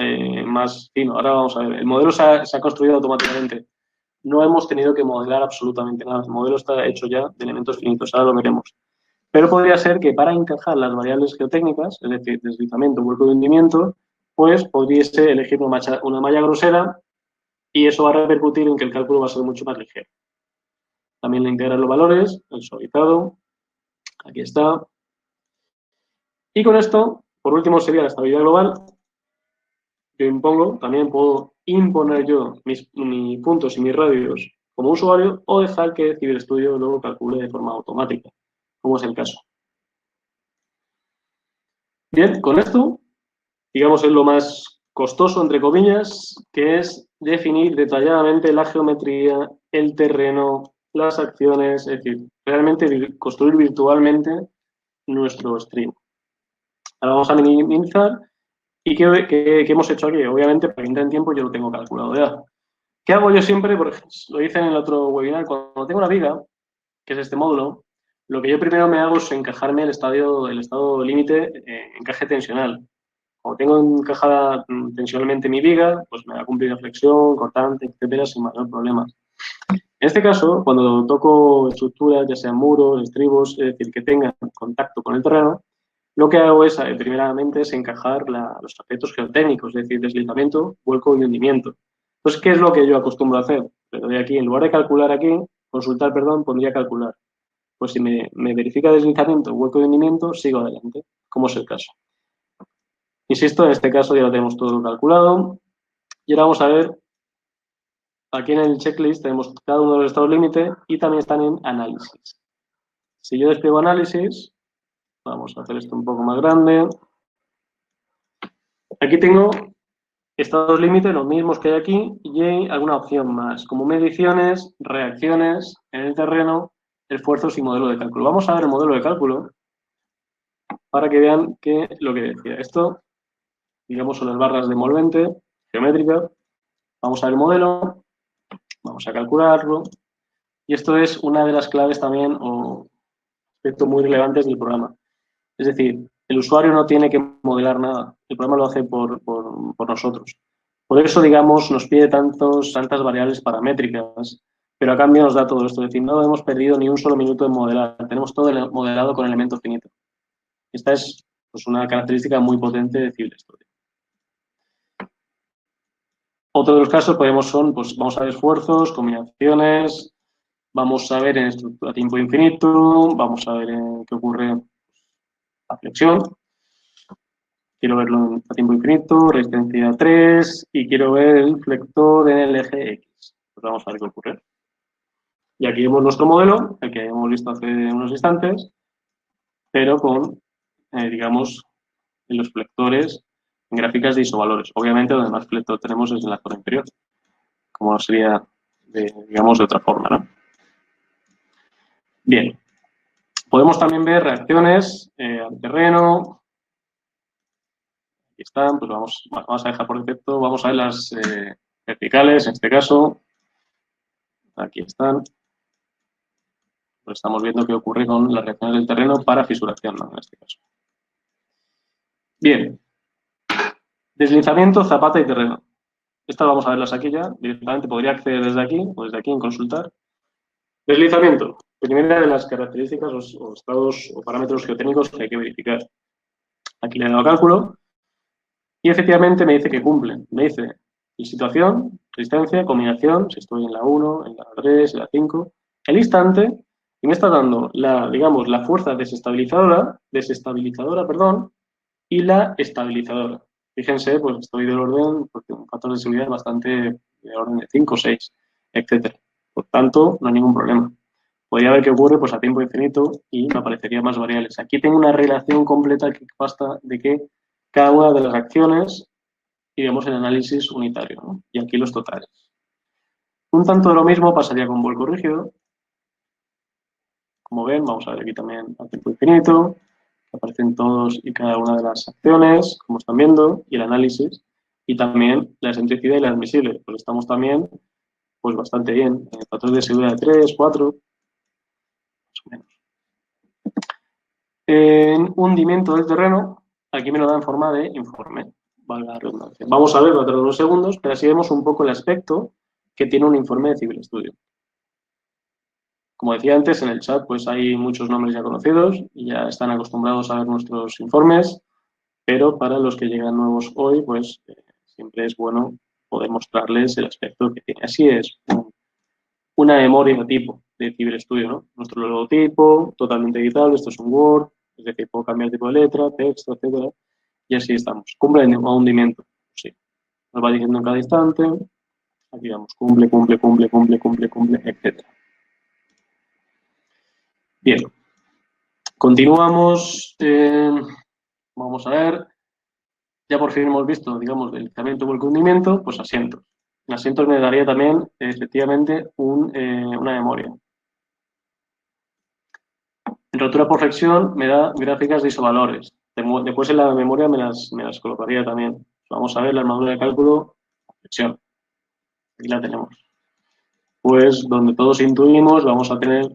más fino. Ahora vamos a ver, el modelo se ha construido automáticamente. No hemos tenido que modelar absolutamente nada. El modelo está hecho ya de elementos finitos, ahora lo veremos. Pero podría ser que para encajar las variables geotécnicas, es decir, deslizamiento, vuelco de hundimiento, pues pudiese elegir una malla grosera y eso va a repercutir en que el cálculo va a ser mucho más ligero. También le integran los valores, el suavizado, aquí está. Y con esto, por último, sería la estabilidad global. Yo impongo, también puedo imponer yo mis puntos y mis radios como usuario o dejar que CiberStudio luego calcule de forma automática, como es el caso. Bien, con esto, digamos, es lo más costoso, entre comillas, que es definir detalladamente la geometría, el terreno, las acciones, es decir, realmente construir virtualmente nuestro stream. Ahora vamos a minimizar. ¿Y qué hemos hecho aquí? Obviamente, para que entre en tiempo, yo lo tengo calculado ya. ¿Qué hago yo siempre? Porque lo hice en el otro webinar. Cuando tengo una viga, que es este módulo, lo que yo primero me hago es encajarme el estado límite encaje tensional. Como tengo encajada tensionalmente mi viga, pues me va a cumplir la flexión, cortante, etcétera, sin mayor problema. En este caso, cuando toco estructuras, ya sean muros, estribos, es decir, que tengan contacto con el terreno, lo que hago es, primeramente, es encajar los aspectos geotécnicos, es decir, deslizamiento, vuelco y hundimiento. Entonces, ¿qué es lo que yo acostumbro a hacer? Le doy aquí, en lugar de calcular aquí, consultar, perdón, pondría calcular. Pues si me verifica deslizamiento, hueco y hundimiento, sigo adelante, como es el caso. Insisto, en este caso ya lo tenemos todo calculado. Y ahora vamos a ver, aquí en el checklist tenemos cada uno de los estados límite y también están en análisis. Si yo despliego análisis, vamos a hacer esto un poco más grande. Aquí tengo estados límite, los mismos que hay aquí, y hay alguna opción más, como mediciones, reacciones en el terreno, esfuerzos y modelo de cálculo. Vamos a ver el modelo de cálculo para que vean lo que decía. Esto, digamos, son las barras de envolvente geométrica. Vamos a ver el modelo, vamos a calcularlo. Y esto es una de las claves también o aspectos muy relevantes del programa. Es decir, el usuario no tiene que modelar nada, el programa lo hace por nosotros. Por eso, digamos, nos pide tantas variables paramétricas, pero a cambio nos da todo esto. Es decir, no hemos perdido ni un solo minuto en modelar, tenemos todo modelado con elementos finitos. Esta es pues, una característica muy potente de Civil Studio. Otro de los casos pues vamos a ver esfuerzos, combinaciones, vamos a ver en estructura a tiempo infinito, vamos a ver qué ocurre la flexión. Quiero verlo a tiempo infinito, resistencia 3 y quiero ver el flector en el eje X. Pues vamos a ver qué ocurre. Y aquí vemos nuestro modelo, el que hemos visto hace unos instantes, pero con, digamos, en los flectores en gráficas de isovalores. Obviamente, donde más flector tenemos es en la zona inferior, como sería, digamos, de otra forma, ¿no? Bien. Podemos también ver reacciones al terreno. Aquí están, pues vamos a dejar por defecto, vamos a ver las verticales, en este caso. Aquí están. Pues estamos viendo qué ocurre con las reacciones del terreno para fisuración, ¿no? En este caso. Bien. Deslizamiento, zapata y terreno. Estas vamos a verlas aquí ya. Directamente podría acceder desde aquí o desde aquí en consultar. Deslizamiento. Primera de las características o estados o parámetros geotécnicos que hay que verificar. Aquí le he dado cálculo y efectivamente me dice que cumple. Me dice situación, resistencia, combinación, si estoy en la 1, en la 3, en la 5, el instante, y me está dando digamos, la fuerza desestabilizadora, perdón, y la estabilizadora. Fíjense, pues estoy del orden, porque un factor de seguridad bastante de orden de 5, 6, etc. Por tanto, no hay ningún problema. Podría ver qué ocurre pues, a tiempo infinito y me aparecerían más variables. Aquí tengo una relación completa que basta de que cada una de las acciones, digamos, en análisis unitario, ¿no? Y aquí los totales. Un tanto de lo mismo pasaría con vuelco rígido. Como ven, vamos a ver aquí también a tiempo infinito. Aparecen todos y cada una de las acciones, como están viendo, y el análisis. Y también la excentricidad y la admisible. Pues estamos también pues bastante bien. Factores de seguridad de 3, 4, más o menos. En hundimiento del terreno, aquí me lo da en forma de informe, valga la redundancia. Vamos a verlo dentro de unos segundos, pero así vemos un poco el aspecto que tiene un informe de Civil Studio. Como decía antes, en el chat pues hay muchos nombres ya conocidos y ya están acostumbrados a ver nuestros informes, pero para los que llegan nuevos hoy, pues siempre es bueno poder mostrarles el aspecto que tiene. Así es, una memoria tipo de Civil Studio, ¿no? Nuestro logotipo, totalmente editable, esto es un Word, es decir, puedo cambiar tipo de letra, texto, etcétera, y así estamos. Cumple el hundimiento, sí. Nos va diciendo en cada instante, aquí vamos, cumple, etcétera. Bien, continuamos, vamos a ver, ya por fin hemos visto, digamos, deslizamiento o el hundimiento, pues asientos. En asientos me daría también, efectivamente, una memoria. En rotura por flexión me da gráficas de isovalores. Después en la memoria me las colocaría también. Vamos a ver la armadura de cálculo, flexión. Aquí la tenemos. Pues donde todos intuimos vamos a tener,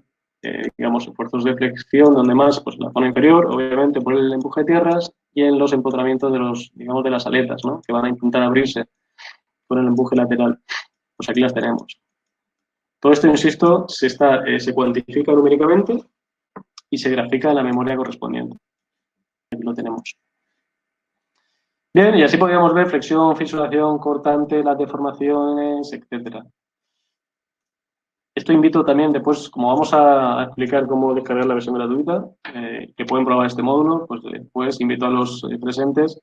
digamos, esfuerzos de flexión, donde más, pues la zona inferior, obviamente por el empuje de tierras, y en los empotramientos de los, digamos, de las aletas, ¿no? Que van a intentar abrirse por el empuje lateral. Pues aquí las tenemos. Todo esto, insisto, se cuantifica numéricamente y se grafica en la memoria correspondiente. Aquí lo tenemos. Bien, y así podríamos ver flexión, fisuración, cortante, las deformaciones, etcétera. Esto invito también después, como vamos a explicar cómo descargar la versión gratuita, que pueden probar este módulo, pues después invito a los presentes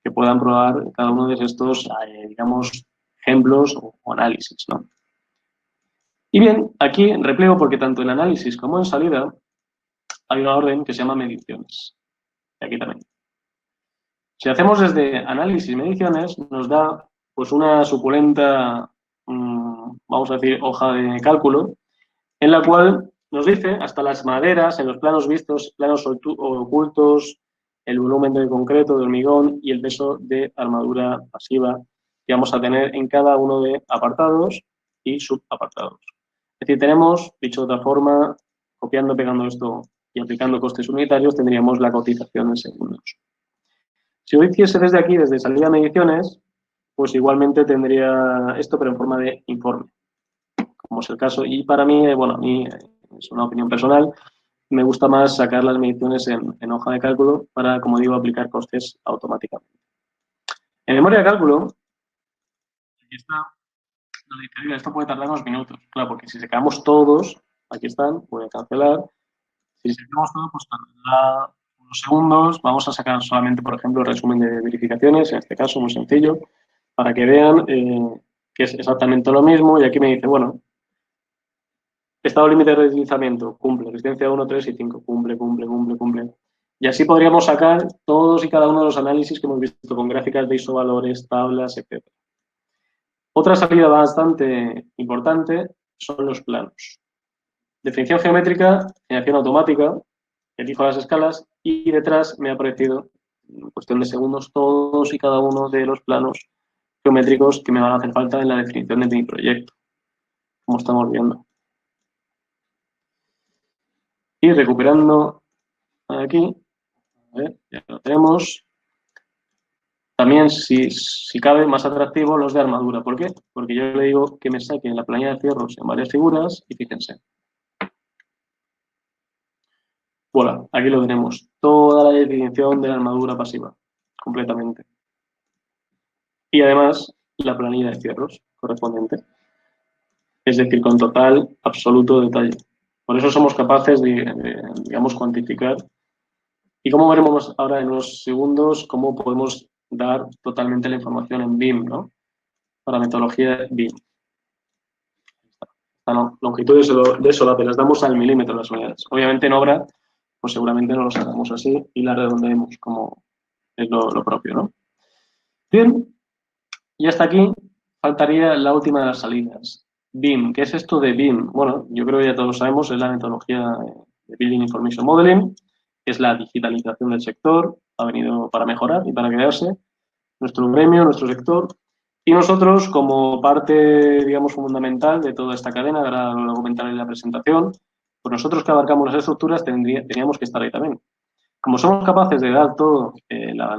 que puedan probar cada uno de estos, digamos, ejemplos o análisis, ¿no? Y bien, aquí repliego porque tanto en análisis como en salida hay una orden que se llama mediciones. Y aquí también. Si hacemos desde análisis y mediciones, nos da pues una suculenta, vamos a decir, hoja de cálculo, en la cual nos dice hasta las maderas en los planos vistos, planos ocultos, el volumen de concreto, de hormigón y el peso de armadura pasiva que vamos a tener en cada uno de apartados y subapartados. Es decir, tenemos, dicho de otra forma, copiando, pegando esto y aplicando costes unitarios, tendríamos la cotización en segundos. Si lo hiciese desde aquí, desde salida a mediciones, pues igualmente tendría esto, pero en forma de informe, como es el caso. Y para mí, bueno, a mí es una opinión personal, me gusta más sacar las mediciones en hoja de cálculo para, como digo, aplicar costes automáticamente. En memoria de cálculo, aquí está, nos dice, esto puede tardar unos minutos. Claro, porque si sacamos todos, aquí están, voy a cancelar. Si sacamos todos, pues tardará unos segundos. Vamos a sacar solamente, por ejemplo, el resumen de verificaciones, en este caso muy sencillo, para que vean que es exactamente lo mismo. Y aquí me dice, bueno, estado límite de deslizamiento, cumple. Resistencia 1, 3 y 5, cumple, cumple, cumple, cumple. Y así podríamos sacar todos y cada uno de los análisis que hemos visto con gráficas de isovalores, tablas, etc. Otra salida bastante importante son los planos. Definición geométrica, generación automática, elijo las escalas y detrás me ha aparecido, en cuestión de segundos, todos y cada uno de los planos geométricos que me van a hacer falta en la definición de mi proyecto, como estamos viendo. Y recuperando aquí, a ver, ya lo tenemos. También, si cabe, más atractivo los de armadura. ¿Por qué? Porque yo le digo que me saquen la planilla de fierros en varias figuras y fíjense. Voilà, aquí lo tenemos. Toda la definición de la armadura pasiva, completamente. Y además, la planilla de fierros correspondiente. Es decir, con total, absoluto detalle. Por eso somos capaces de, digamos, cuantificar. Y como veremos ahora en unos segundos, cómo podemos dar totalmente la información en BIM, ¿no? Para metodología BIM. Longitudes de solape las damos al milímetro las unidades. Obviamente en obra, pues seguramente no lo hagamos así y la redondeemos como es lo propio, ¿no? Bien, y hasta aquí faltaría la última de las salidas. BIM, ¿qué es esto de BIM? Bueno, yo creo que ya todos sabemos, es la metodología de Building Information Modeling, que es la digitalización del sector, ha venido para mejorar y para quedarse, nuestro gremio, nuestro sector, y nosotros como parte, digamos, fundamental de toda esta cadena, ahora lo comentaré en la presentación, pues nosotros que abarcamos las estructuras teníamos que estar ahí también. Como somos capaces de dar todo,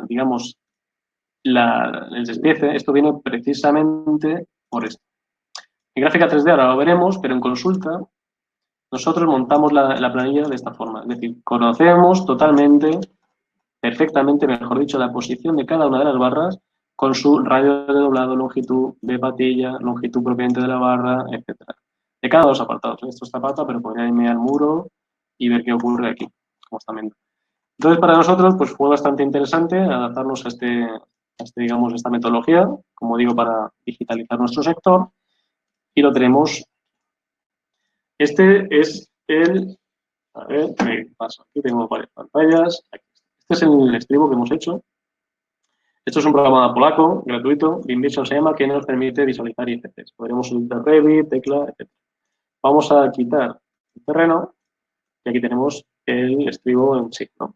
digamos, el despiece, esto viene precisamente por esto. En gráfica 3D ahora lo veremos, pero en consulta nosotros montamos la planilla de esta forma. Es decir, conocemos totalmente, perfectamente, mejor dicho, la posición de cada una de las barras con su radio de doblado, longitud de patilla, longitud propiamente de la barra, etcétera. De cada dos apartados. Esto está pata, pero podría irme al muro y ver qué ocurre aquí, como están viendo. Entonces, para nosotros, pues fue bastante interesante adaptarnos a digamos, esta metodología, como digo, para digitalizar nuestro sector, y lo tenemos. Este es a ver, ¿qué pasa? Aquí tengo varias pantallas. Este es el estribo que hemos hecho. Esto es un programa polaco, gratuito, BIMvision se llama, que nos permite visualizar ICCs. Podríamos utilizar Revit, Tecla, etc. Vamos a quitar el terreno y aquí tenemos el estribo en sí, ¿no?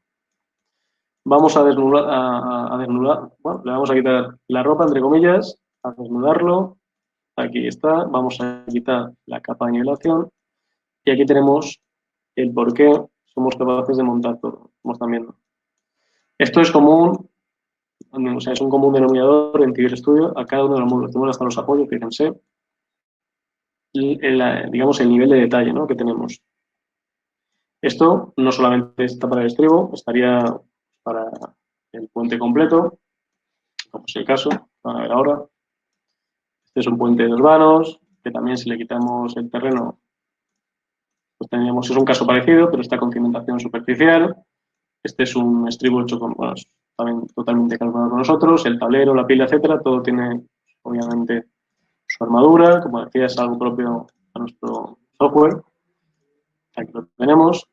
Vamos a desnudar, bueno, le vamos a quitar la ropa, entre comillas, a desnudarlo. Aquí está. Vamos a quitar la capa de nivelación. Y aquí tenemos el por qué somos capaces de montar todo, como están viendo. Esto es común, o sea, es un común denominador en Tiger Studio a cada uno de los módulos. Tenemos hasta los apoyos, fíjense. Y digamos, el nivel de detalle, ¿no?, que tenemos. Esto no solamente está para el estribo, estaría para el puente completo, como es el caso, van a ver ahora. Este es un puente de 2 vanos, que también si le quitamos el terreno, pues tendríamos, es un caso parecido, pero está con cimentación superficial. Este es un estribo hecho con, bueno, también totalmente calculado con nosotros, el tablero, la pila, etcétera, todo tiene, obviamente, su armadura, como decía, es algo propio a nuestro software. Aquí lo tenemos.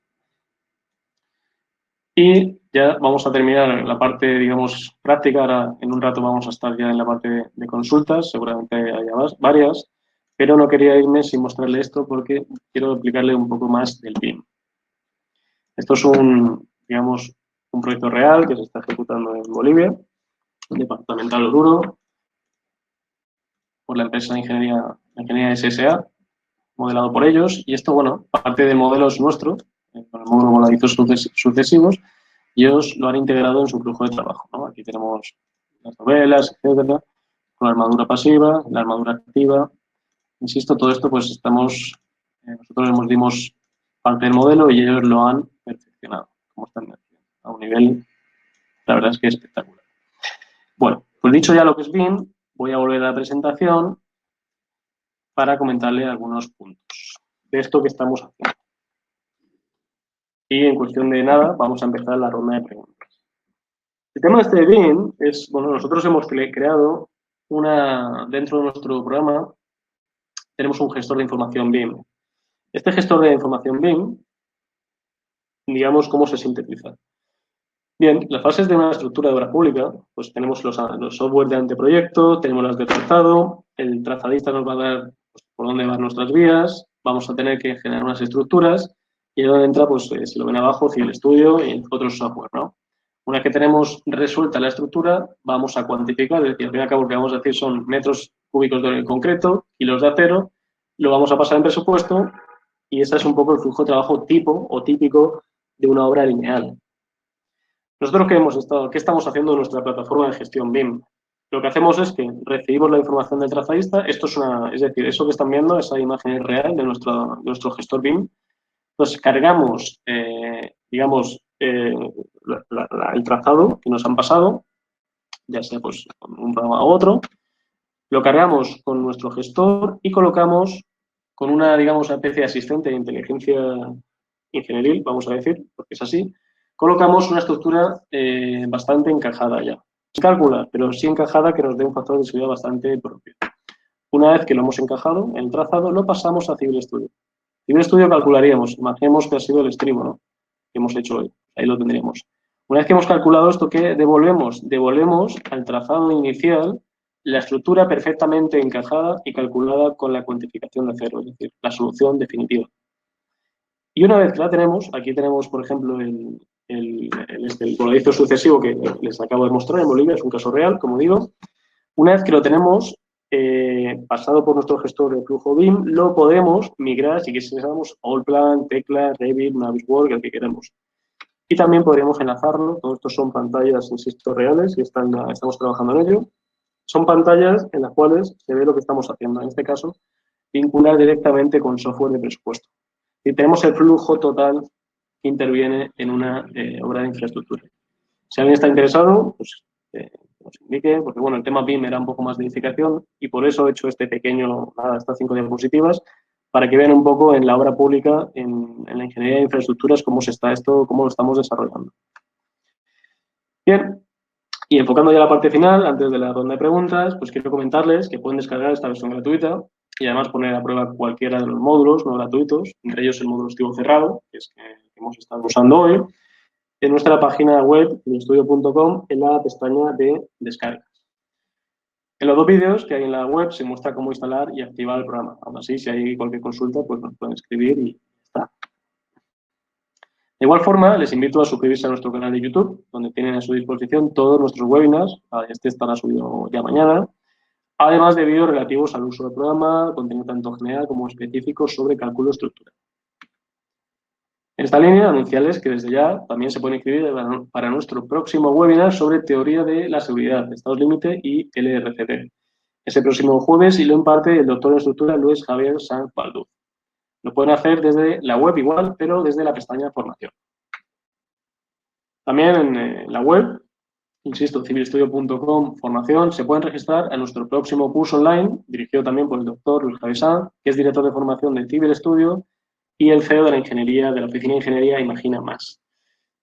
Y ya vamos a terminar la parte, digamos, práctica. Ahora, en un rato vamos a estar ya en la parte de consultas, seguramente haya varias, pero no quería irme sin mostrarle esto porque quiero explicarle un poco más del BIM. Esto es digamos, un proyecto real que se está ejecutando en Bolivia, departamental Oruro, por la empresa de ingeniería SSA, modelado por ellos. Y esto, bueno, parte del modelo es nuestro, con el módulo voladizos sucesivos, y ellos lo han integrado en su flujo de trabajo, ¿no? Aquí tenemos las novelas, etcétera, con la armadura pasiva, la armadura activa. Insisto, todo esto, pues nosotros les dimos parte del modelo y ellos lo han perfeccionado, como están a un nivel, la verdad es que espectacular. Bueno, pues dicho ya lo que es BIM, voy a volver a la presentación para comentarle algunos puntos de esto que estamos haciendo. Y en cuestión de nada, vamos a empezar la ronda de preguntas. El tema de este BIM es, bueno, nosotros hemos creado dentro de nuestro programa, tenemos un gestor de información BIM. Este gestor de información BIM, digamos, ¿cómo se sintetiza? Bien, las fases de una estructura de obra pública, pues tenemos los software de anteproyecto, tenemos las de trazado, el trazadista nos va a dar pues, por dónde van nuestras vías, vamos a tener que generar unas estructuras y ahí donde entra, pues si lo ven abajo, Civil Studio y otros software, ¿no? Una vez que tenemos resuelta la estructura, vamos a cuantificar, es decir, al fin y al cabo lo que vamos a decir son metros cúbicos de concreto, kilos de acero, lo vamos a pasar en presupuesto y ese es un poco el flujo de trabajo tipo o típico de una obra lineal. Nosotros ¿qué estamos haciendo en nuestra plataforma de gestión BIM? Lo que hacemos es que recibimos la información del trazadista, es decir, eso que están viendo, esa imagen es real de nuestro gestor BIM. Entonces cargamos, digamos, el trazado que nos han pasado, ya sea pues con un programa u otro, lo cargamos con nuestro gestor y colocamos con una, digamos, especie de asistente de inteligencia ingenieril, vamos a decir, porque es así, colocamos una estructura bastante encajada ya. Sin calcular, pero sí encajada que nos dé un factor de seguridad bastante propio. Una vez que lo hemos encajado, el trazado, lo pasamos a Civil Studio. Civil Studio calcularíamos, imaginemos que ha sido el estribo, ¿no?, que hemos hecho hoy. Ahí lo tendríamos. Una vez que hemos calculado esto, ¿qué devolvemos? Devolvemos al trazado inicial la estructura perfectamente encajada y calculada con la cuantificación de acero, es decir, la solución definitiva. Y una vez que la tenemos, aquí tenemos, por ejemplo, el voladizo sucesivo que les acabo de mostrar en Bolivia, es un caso real, como digo. Una vez que lo tenemos pasado por nuestro gestor de flujo BIM, lo podemos migrar, si quisiéramos, a Allplan, Tekla, Revit, Navisworks, el que queramos. Y también podríamos enlazarlo, todo esto son pantallas, insisto, reales, y estamos trabajando en ello. Son pantallas en las cuales se ve lo que estamos haciendo, en este caso, vincular directamente con software de presupuesto. Y tenemos el flujo total que interviene en una obra de infraestructura. Si alguien está interesado, pues nos indique, porque bueno, el tema BIM era un poco más de edificación y por eso he hecho estas 5 diapositivas, para que vean un poco en la obra pública, en la ingeniería de infraestructuras, cómo lo estamos desarrollando. Bien, y enfocando ya la parte final, antes de la ronda de preguntas, pues quiero comentarles que pueden descargar esta versión gratuita y además poner a prueba cualquiera de los módulos no gratuitos, entre ellos el módulo estivo cerrado, que es que hemos estado usando hoy, en nuestra página web, estudio.com, en la pestaña de descargas. En los 2 vídeos que hay en la web se muestra cómo instalar y activar el programa. Aún así, si hay cualquier consulta, pues nos pueden escribir y ya está. De igual forma, les invito a suscribirse a nuestro canal de YouTube, donde tienen a su disposición todos nuestros webinars. Este estará subido ya mañana. además de vídeos relativos al uso del programa, contenido tanto general como específico sobre cálculo estructural. En esta línea, anunciarles que desde ya también se pueden inscribir para nuestro próximo webinar sobre teoría de la seguridad, estados límite y LRCT. Ese próximo jueves y lo imparte el doctor en estructura Luis Javier Sanz Balduz. Lo pueden hacer desde la web igual, pero desde la pestaña formación. También en la web, insisto, civilestudio.com formación, se pueden registrar a nuestro próximo curso online, dirigido también por el doctor Luis Javier Sanz, que es director de formación de Civil Studio y el CEO de la ingeniería, de la oficina de ingeniería Imagina Más.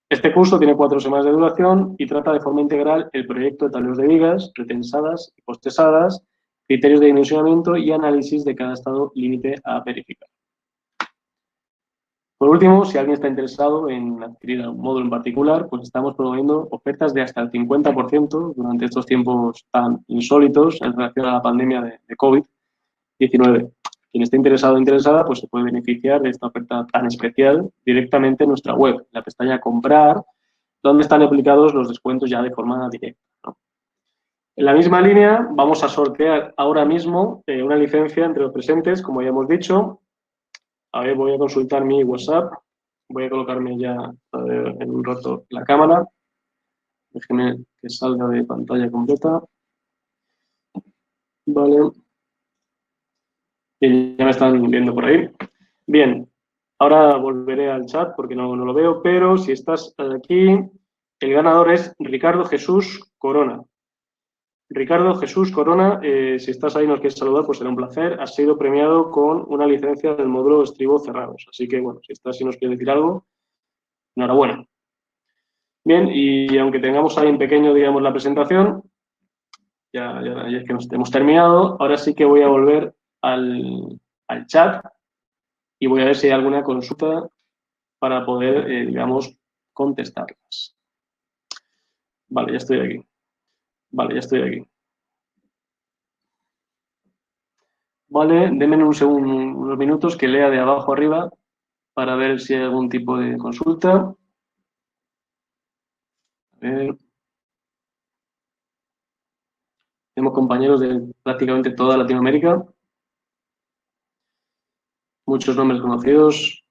Este curso tiene 4 semanas de duración y trata de forma integral el proyecto de tableros de vigas, pretensadas y postesadas, criterios de dimensionamiento y análisis de cada estado límite a verificar. Por último, si alguien está interesado en adquirir un módulo en particular, pues estamos promoviendo ofertas de hasta el 50% durante estos tiempos tan insólitos en relación a la pandemia de COVID-19. Quien esté interesado o interesada, pues se puede beneficiar de esta oferta tan especial directamente en nuestra web, en la pestaña Comprar, donde están aplicados los descuentos ya de forma directa, ¿no? En la misma línea, vamos a sortear ahora mismo una licencia entre los presentes, como ya hemos dicho. A ver, voy a consultar mi WhatsApp. Voy a colocarme ya en un rato la cámara. Déjeme que salga de pantalla completa. Vale. Y ya me están viendo por ahí. Bien, ahora volveré al chat porque no lo veo, pero si estás aquí, el ganador es Ricardo Jesús Corona. Ricardo Jesús Corona, si estás ahí y nos quieres saludar, pues será un placer. Has sido premiado con una licencia del módulo estribos cerrados. Así que, bueno, si estás y nos quieres decir algo, enhorabuena. Bien, y aunque tengamos ahí en pequeño, digamos, la presentación, ya es que nos hemos terminado, ahora sí que voy a volver al chat y voy a ver si hay alguna consulta para poder, digamos, contestarlas. Vale, ya estoy aquí. Vale, ya estoy aquí. Vale, denme un segundo, unos minutos que lea de abajo arriba para ver si hay algún tipo de consulta. A ver. Tenemos compañeros de prácticamente toda Latinoamérica. Muchos nombres conocidos.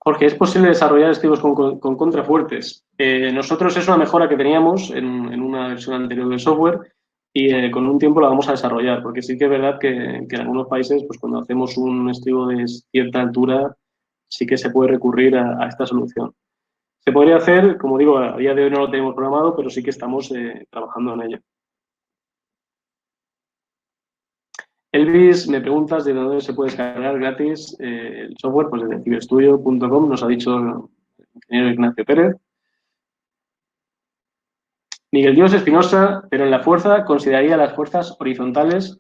Jorge, ¿es posible desarrollar estribos con contrafuertes? Nosotros es una mejora que teníamos en una versión anterior del software y con un tiempo la vamos a desarrollar, porque sí que es verdad que en algunos países, pues cuando hacemos un estribo de cierta altura, sí que se puede recurrir a esta solución. Se podría hacer, como digo, a día de hoy no lo tenemos programado, pero sí que estamos trabajando en ello. Elvis, me preguntas de dónde se puede descargar gratis el software, pues desde ciberstudio.com, nos ha dicho el ingeniero Ignacio Pérez. Miguel Dios Espinosa, pero en la fuerza consideraría las fuerzas horizontales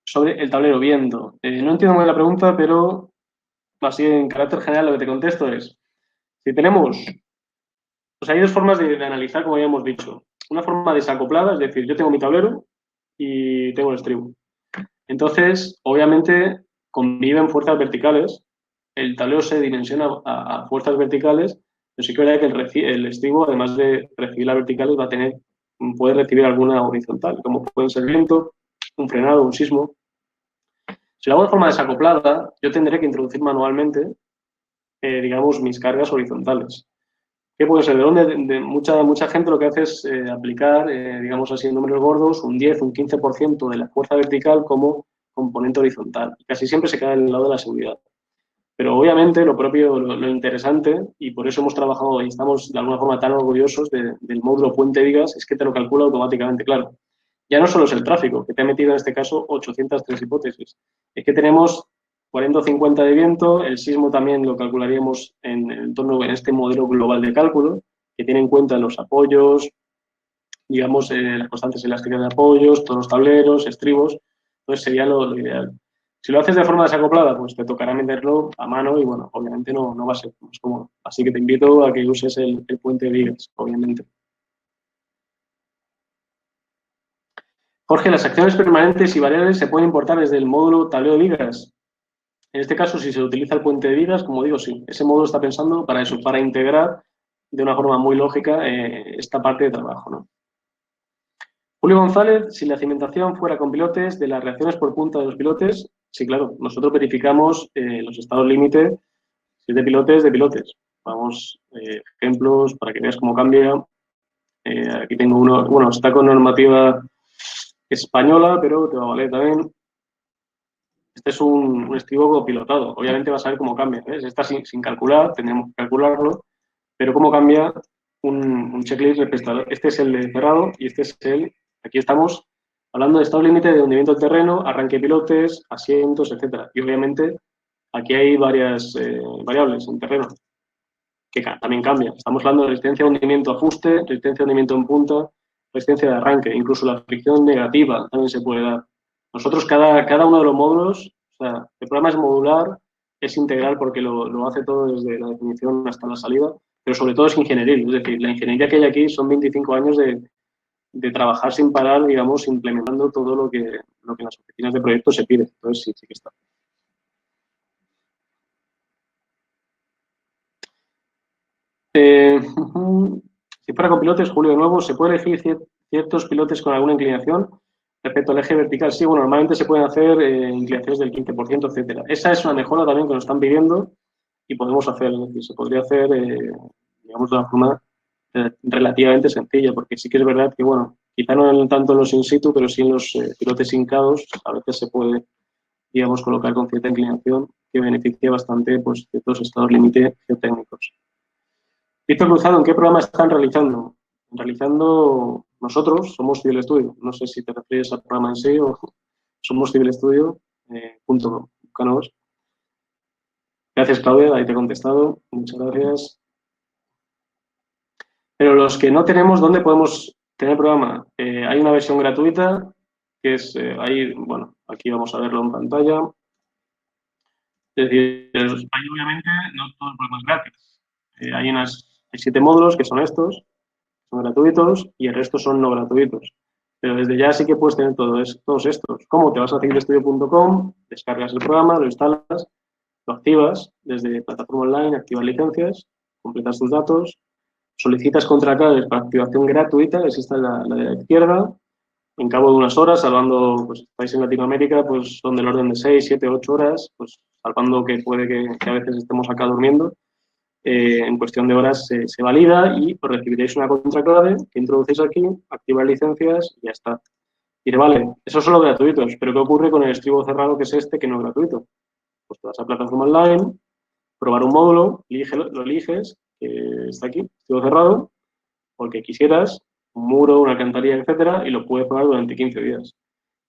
sobre el tablero viendo. No entiendo muy bien la pregunta, pero así en carácter general lo que te contesto es, si tenemos, pues hay 2 formas de analizar, como ya hemos dicho. Una forma desacoplada, es decir, yo tengo mi tablero y tengo el estribo. Entonces, obviamente, conviven fuerzas verticales, el tablero se dimensiona a fuerzas verticales, pero sí que es verdad que el estribo, además de recibir las verticales, puede recibir alguna horizontal, como pueden ser viento, un frenado, un sismo. Si lo hago de forma desacoplada, yo tendré que introducir manualmente, digamos, mis cargas horizontales. ¿Qué puede ser? De mucha gente lo que hace es aplicar, digamos así, en números gordos, un 10, un 15% de la fuerza vertical como componente horizontal. Y casi siempre se queda en el lado de la seguridad. Pero obviamente lo propio, lo interesante, y por eso hemos trabajado y estamos de alguna forma tan orgullosos del módulo Puente Vigas, es que te lo calcula automáticamente, claro. Ya no solo es el tráfico, que te ha metido en este caso 803 hipótesis. Es que tenemos 40 o 50 de viento, el sismo también lo calcularíamos en este modelo global de cálculo, que tiene en cuenta los apoyos, digamos, las constantes elásticas de apoyos, todos los tableros, estribos, entonces sería lo ideal. Si lo haces de forma desacoplada, pues te tocará meterlo a mano y, bueno, obviamente no va a ser más cómodo. Así que te invito a que uses el puente de vigas, obviamente. Jorge, las acciones permanentes y variables se pueden importar desde el módulo tablero de vigas. En este caso, si se utiliza el puente de vigas, como digo, sí, ese módulo está pensando para eso, para integrar de una forma muy lógica esta parte de trabajo, ¿no? Julio González, si la cimentación fuera con pilotes, de las reacciones por punta de los pilotes, sí, claro, nosotros verificamos los estados límite, si es de pilotes. Vamos, ejemplos para que veas cómo cambia. Aquí tengo uno, bueno, está con normativa española, pero te va a valer también. Este es un estribo pilotado. Obviamente vas a ver cómo cambia. ¿Ves? Está sin calcular, tendremos que calcularlo, pero cómo cambia un checklist respecto a este es el de cerrado y este es el. Aquí estamos hablando de estado límite de hundimiento del terreno, arranque de pilotes, asientos, etcétera. Y obviamente aquí hay varias variables en terreno que también cambia. Estamos hablando de resistencia a hundimiento ajuste, resistencia a hundimiento en punta, resistencia de arranque, incluso la fricción negativa también se puede dar. Nosotros, cada uno de los módulos, o sea, el programa es modular, es integral porque lo hace todo desde la definición hasta la salida, pero sobre todo es ingenieril. Es decir, la ingeniería que hay aquí son 25 años de trabajar sin parar, digamos, implementando todo lo que en las oficinas de proyectos se pide. Entonces, sí que está. Si fuera con pilotes, Julio, de nuevo, ¿se puede elegir ciertos pilotes con alguna inclinación? Respecto al eje vertical, sí, bueno, normalmente se pueden hacer inclinaciones del 15%, etcétera. Esa es una mejora también que nos están pidiendo y podemos hacer, es decir, se podría hacer, digamos, de una forma relativamente sencilla, porque sí que es verdad que, bueno, quizá no tanto en los in situ, pero sí en los pilotes hincados, a veces se puede, digamos, colocar con cierta inclinación que beneficia bastante, pues, ciertos estados límite geotécnicos. Víctor Cruzado, ¿en qué programa están realizando? Realizando nosotros, somos Civil Studio. No sé si te refieres al programa en sí o somos Civil Studio. Búscanos. Gracias, Claudia, ahí te he contestado. Muchas gracias. Pero los que no tenemos, ¿dónde podemos tener programa? Hay una versión gratuita que es ahí, bueno, aquí vamos a verlo en pantalla. Es decir, hay obviamente no todo el programa es gratis. Hay 7 módulos que son estos. Son gratuitos y el resto son no gratuitos. Pero desde ya sí que puedes tener todos estos. ¿Cómo? Te vas a civilestudio.com, descargas el programa, lo instalas, lo activas desde plataforma online, activas licencias, completas tus datos, solicitas contraclaves para activación gratuita, que existe la de la izquierda, en cabo de unas horas, salvando, pues estáis en Latinoamérica, pues son del orden de 6, 7, 8 horas, pues salvando que puede que a veces estemos acá durmiendo. En cuestión de horas se valida y pues, recibiréis una contraclave que introducís aquí, activáis licencias y ya está. Y dice, vale, esos son los gratuitos, pero ¿qué ocurre con el estribo cerrado que es este, que no es gratuito? Pues te vas a plataforma online, probar un módulo, lo eliges, que está aquí, estribo cerrado, porque quisieras, un muro, una alcantarilla, etcétera, y lo puedes probar durante 15 días.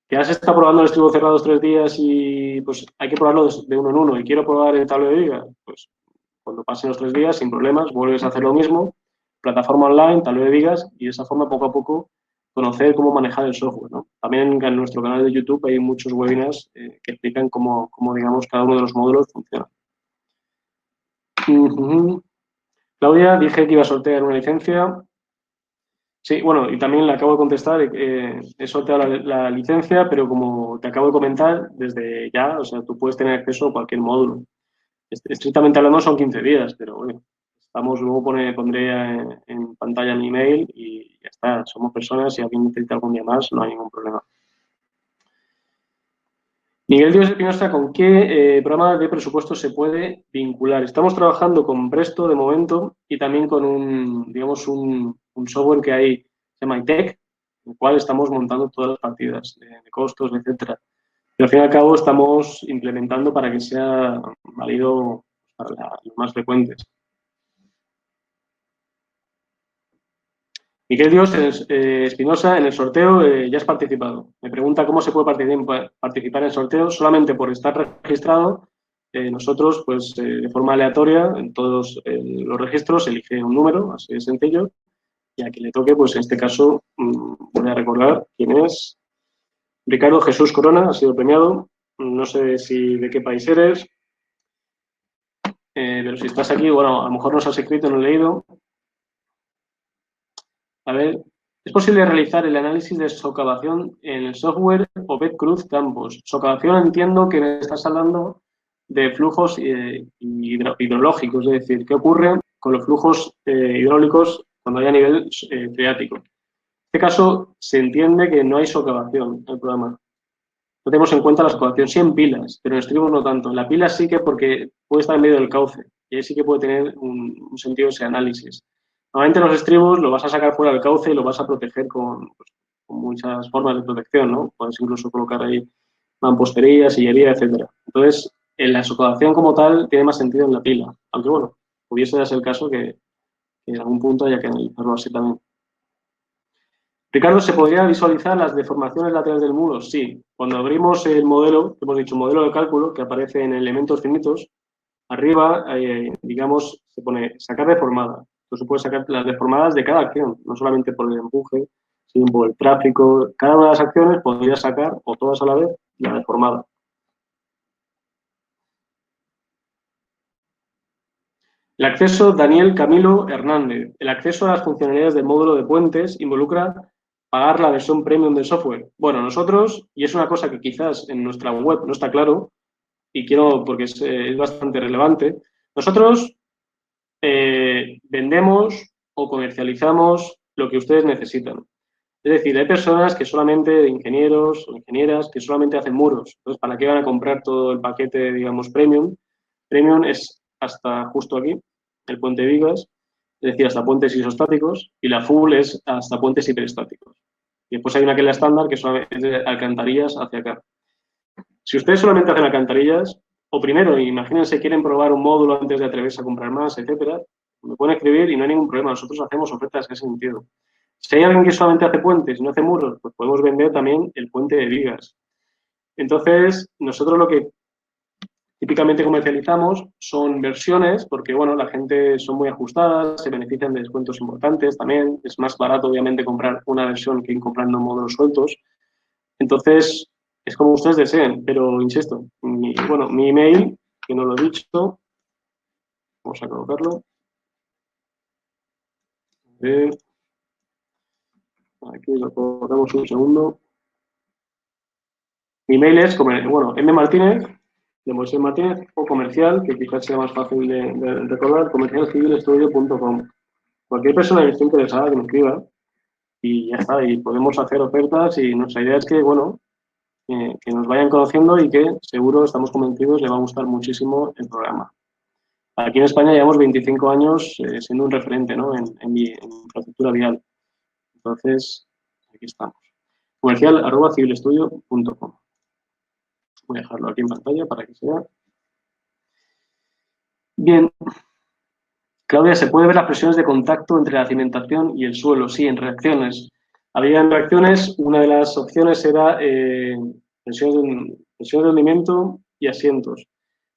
Que has estado probando el estribo cerrado 3 días y pues hay que probarlo de uno en uno y quiero probar el tablero de vigas, pues cuando pasen los 3 días, sin problemas, vuelves a hacer lo mismo, plataforma online, tablero de vigas, y de esa forma, poco a poco, conocer cómo manejar el software, ¿no? También en nuestro canal de YouTube hay muchos webinars que explican cómo, digamos, cada uno de los módulos funciona. Claudia, dije que iba a sortear una licencia. Sí, bueno, y también le acabo de contestar, he sorteado la licencia, pero como te acabo de comentar, desde ya, o sea, tú puedes tener acceso a cualquier módulo. Estrictamente hablando son 15 días, pero bueno, luego pondré en pantalla mi email y ya está, somos personas, si alguien necesita algún día más, no hay ningún problema. Miguel Díaz Espinosa, ¿con qué programa de presupuesto se puede vincular? Estamos trabajando con Presto de momento y también con un software que hay, se llama ITEC, en el cual estamos montando todas las partidas de costos, etcétera. Pero al fin y al cabo estamos implementando para que sea válido para los más frecuentes. Miguel Dios Espinosa, en el sorteo ya has participado. Me pregunta cómo se puede participar en el sorteo. Solamente por estar registrado, nosotros, pues de forma aleatoria, en todos los registros, elige un número, así de sencillo, y a quien le toque, pues en este caso, voy a recordar quién es. Ricardo Jesús Corona ha sido premiado. No sé de qué país eres, pero si estás aquí, bueno, a lo mejor nos has escrito, no he leído. A ver, ¿es posible realizar el análisis de socavación en el software Obed Cruz Campos? Socavación entiendo que me estás hablando de flujos hidrológicos, es decir, ¿qué ocurre con los flujos hidráulicos cuando hay a nivel freático? este caso se entiende que no hay socavación en el programa. No tenemos en cuenta la socavación, sí en pilas, pero en estribos no tanto. En la pila sí que porque puede estar en medio del cauce y ahí sí que puede tener un sentido ese análisis. Normalmente los estribos lo vas a sacar fuera del cauce y lo vas a proteger con muchas formas de protección, ¿no? Puedes incluso colocar ahí mampostería, sillería, etcétera. Entonces, en la socavación como tal tiene más sentido en la pila, aunque bueno, pudiese darse el caso que en algún punto haya que analizarlo así también. Ricardo, ¿se podría visualizar las deformaciones laterales del muro? Sí. Cuando abrimos el modelo, hemos dicho modelo de cálculo, que aparece en elementos finitos, arriba, digamos, se pone sacar deformada. Entonces se puede sacar las deformadas de cada acción, no solamente por el empuje, sino por el tráfico. Cada una de las acciones podría sacar, o todas a la vez, la deformada. El acceso, Daniel Camilo Hernández. El acceso a las funcionalidades del módulo de puentes involucra pagar la versión premium del software. Bueno, nosotros, y es una cosa que quizás en nuestra web no está claro, y quiero, porque es bastante relevante, nosotros vendemos o comercializamos lo que ustedes necesitan. Es decir, hay personas que solamente, ingenieros o ingenieras, que solamente hacen muros. Entonces, ¿para qué van a comprar todo el paquete, digamos, premium? Premium es hasta justo aquí, el puente vigas, es decir, hasta puentes isostáticos, y la full es hasta puentes hiperestáticos. Y después hay una que es la estándar, que solamente es de alcantarillas hacia acá. Si ustedes solamente hacen alcantarillas, o primero, imagínense, quieren probar un módulo antes de atreverse a comprar más, etcétera, me pueden escribir y no hay ningún problema. Nosotros hacemos ofertas en ese sentido. Si hay alguien que solamente hace puentes y no hace muros, pues podemos vender también el puente de vigas. Entonces, nosotros lo que típicamente comercializamos son versiones, porque bueno, la gente son muy ajustadas, se benefician de descuentos importantes también. Es más barato, obviamente, comprar una versión que ir comprando módulos sueltos. Entonces, es como ustedes deseen, pero insisto, mi email, que no lo he dicho, vamos a colocarlo. Aquí lo colocamos un segundo. Mi email es, mmartinez, de Moisés Martínez, o comercial, que quizás sea más fácil de recordar, comercialcivilestudio.com. Cualquier persona que esté interesada que me escriba y ya está, y podemos hacer ofertas y nuestra idea es que, bueno, que nos vayan conociendo y que seguro, estamos convencidos, le va a gustar muchísimo el programa. Aquí en España llevamos 25 años siendo un referente, ¿no? en infraestructura vial. Entonces, aquí estamos. comercial@civilestudio.com. Voy a dejarlo aquí en pantalla para que se vea. Bien. Claudia, ¿se puede ver las presiones de contacto entre la cimentación y el suelo? Sí, en reacciones. Había reacciones, una de las opciones era presiones de hundimiento y asientos.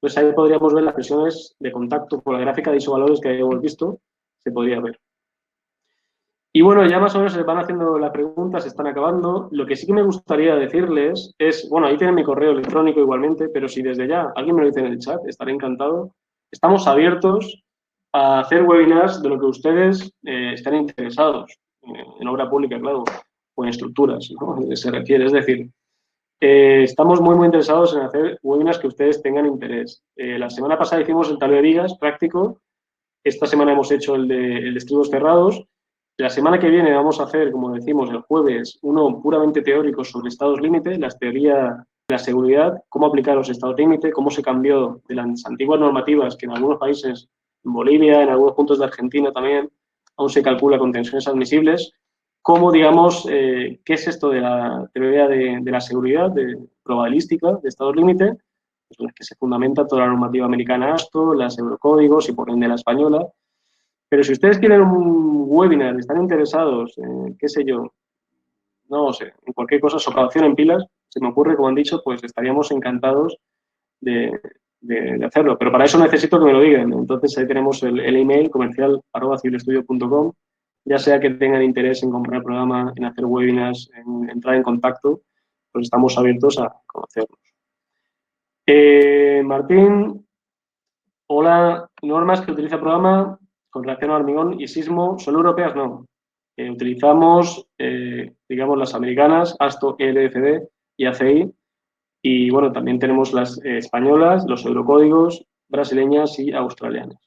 Entonces ahí podríamos ver las presiones de contacto por la gráfica de isovalores que habíamos visto, se podría ver. Y bueno, ya más o menos se van haciendo las preguntas, se están acabando. Lo que sí que me gustaría decirles es, bueno, ahí tienen mi correo electrónico igualmente, pero si desde ya alguien me lo dice en el chat, estaré encantado. Estamos abiertos a hacer webinars de lo que ustedes estén interesados, en obra pública, claro, o en estructuras, ¿no? Se refiere. Es decir, estamos muy, muy interesados en hacer webinars que ustedes tengan interés. La semana pasada hicimos el tablero de vigas práctico, esta semana hemos hecho el de estribos cerrados. La semana que viene vamos a hacer, como decimos, el jueves, uno puramente teórico sobre estados límite, las teorías de la seguridad, cómo aplicar los estados límite, cómo se cambió de las antiguas normativas que en algunos países, en Bolivia, en algunos puntos de Argentina también, aún se calcula con tensiones admisibles, cómo, digamos, qué es esto de la teoría de la seguridad, de probabilística, de estados límite, en las que se fundamenta toda la normativa americana ASTO, las eurocódigos y por ende la española. Pero si ustedes quieren un webinar, están interesados, qué sé yo, no sé, en cualquier cosa, socavación en pilas, se me ocurre, como han dicho, pues estaríamos encantados de hacerlo. Pero para eso necesito que me lo digan. Entonces ahí tenemos el email comercial@civilestudio.com, ya sea que tengan interés en comprar el programa, en hacer webinars, en entrar en contacto, pues estamos abiertos a conocernos. Martín, hola, normas que utiliza el programa con relación al hormigón y sismo, ¿son europeas? No. Utilizamos, digamos, las americanas, ASTO, ELFD y ACI, y bueno, también tenemos las españolas, los eurocódigos, brasileñas y australianas.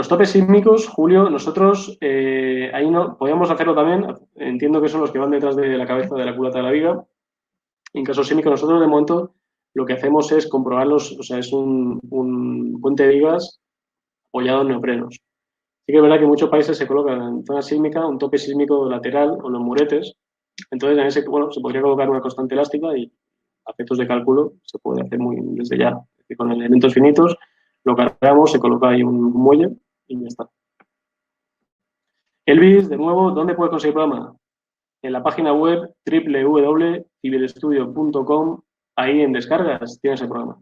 Los topes sísmicos, Julio, nosotros ahí no podíamos hacerlo también. Entiendo que son los que van detrás de la cabeza de la culata de la viga. En caso sísmico, nosotros de momento lo que hacemos es comprobarlos, o sea, es un puente de vigas apoyado en neoprenos. Sí que es verdad que en muchos países se coloca en zona sísmica un tope sísmico lateral o los muretes. Entonces, en ese, bueno, se podría colocar una constante elástica y a efectos de cálculo se puede hacer muy desde ya. Es decir, con elementos finitos lo cargamos, se coloca ahí un muelle y ya está. Elvis, de nuevo, ¿dónde puedes conseguir el programa? En la página web www.civilestudio.com, ahí en descargas tienes el programa.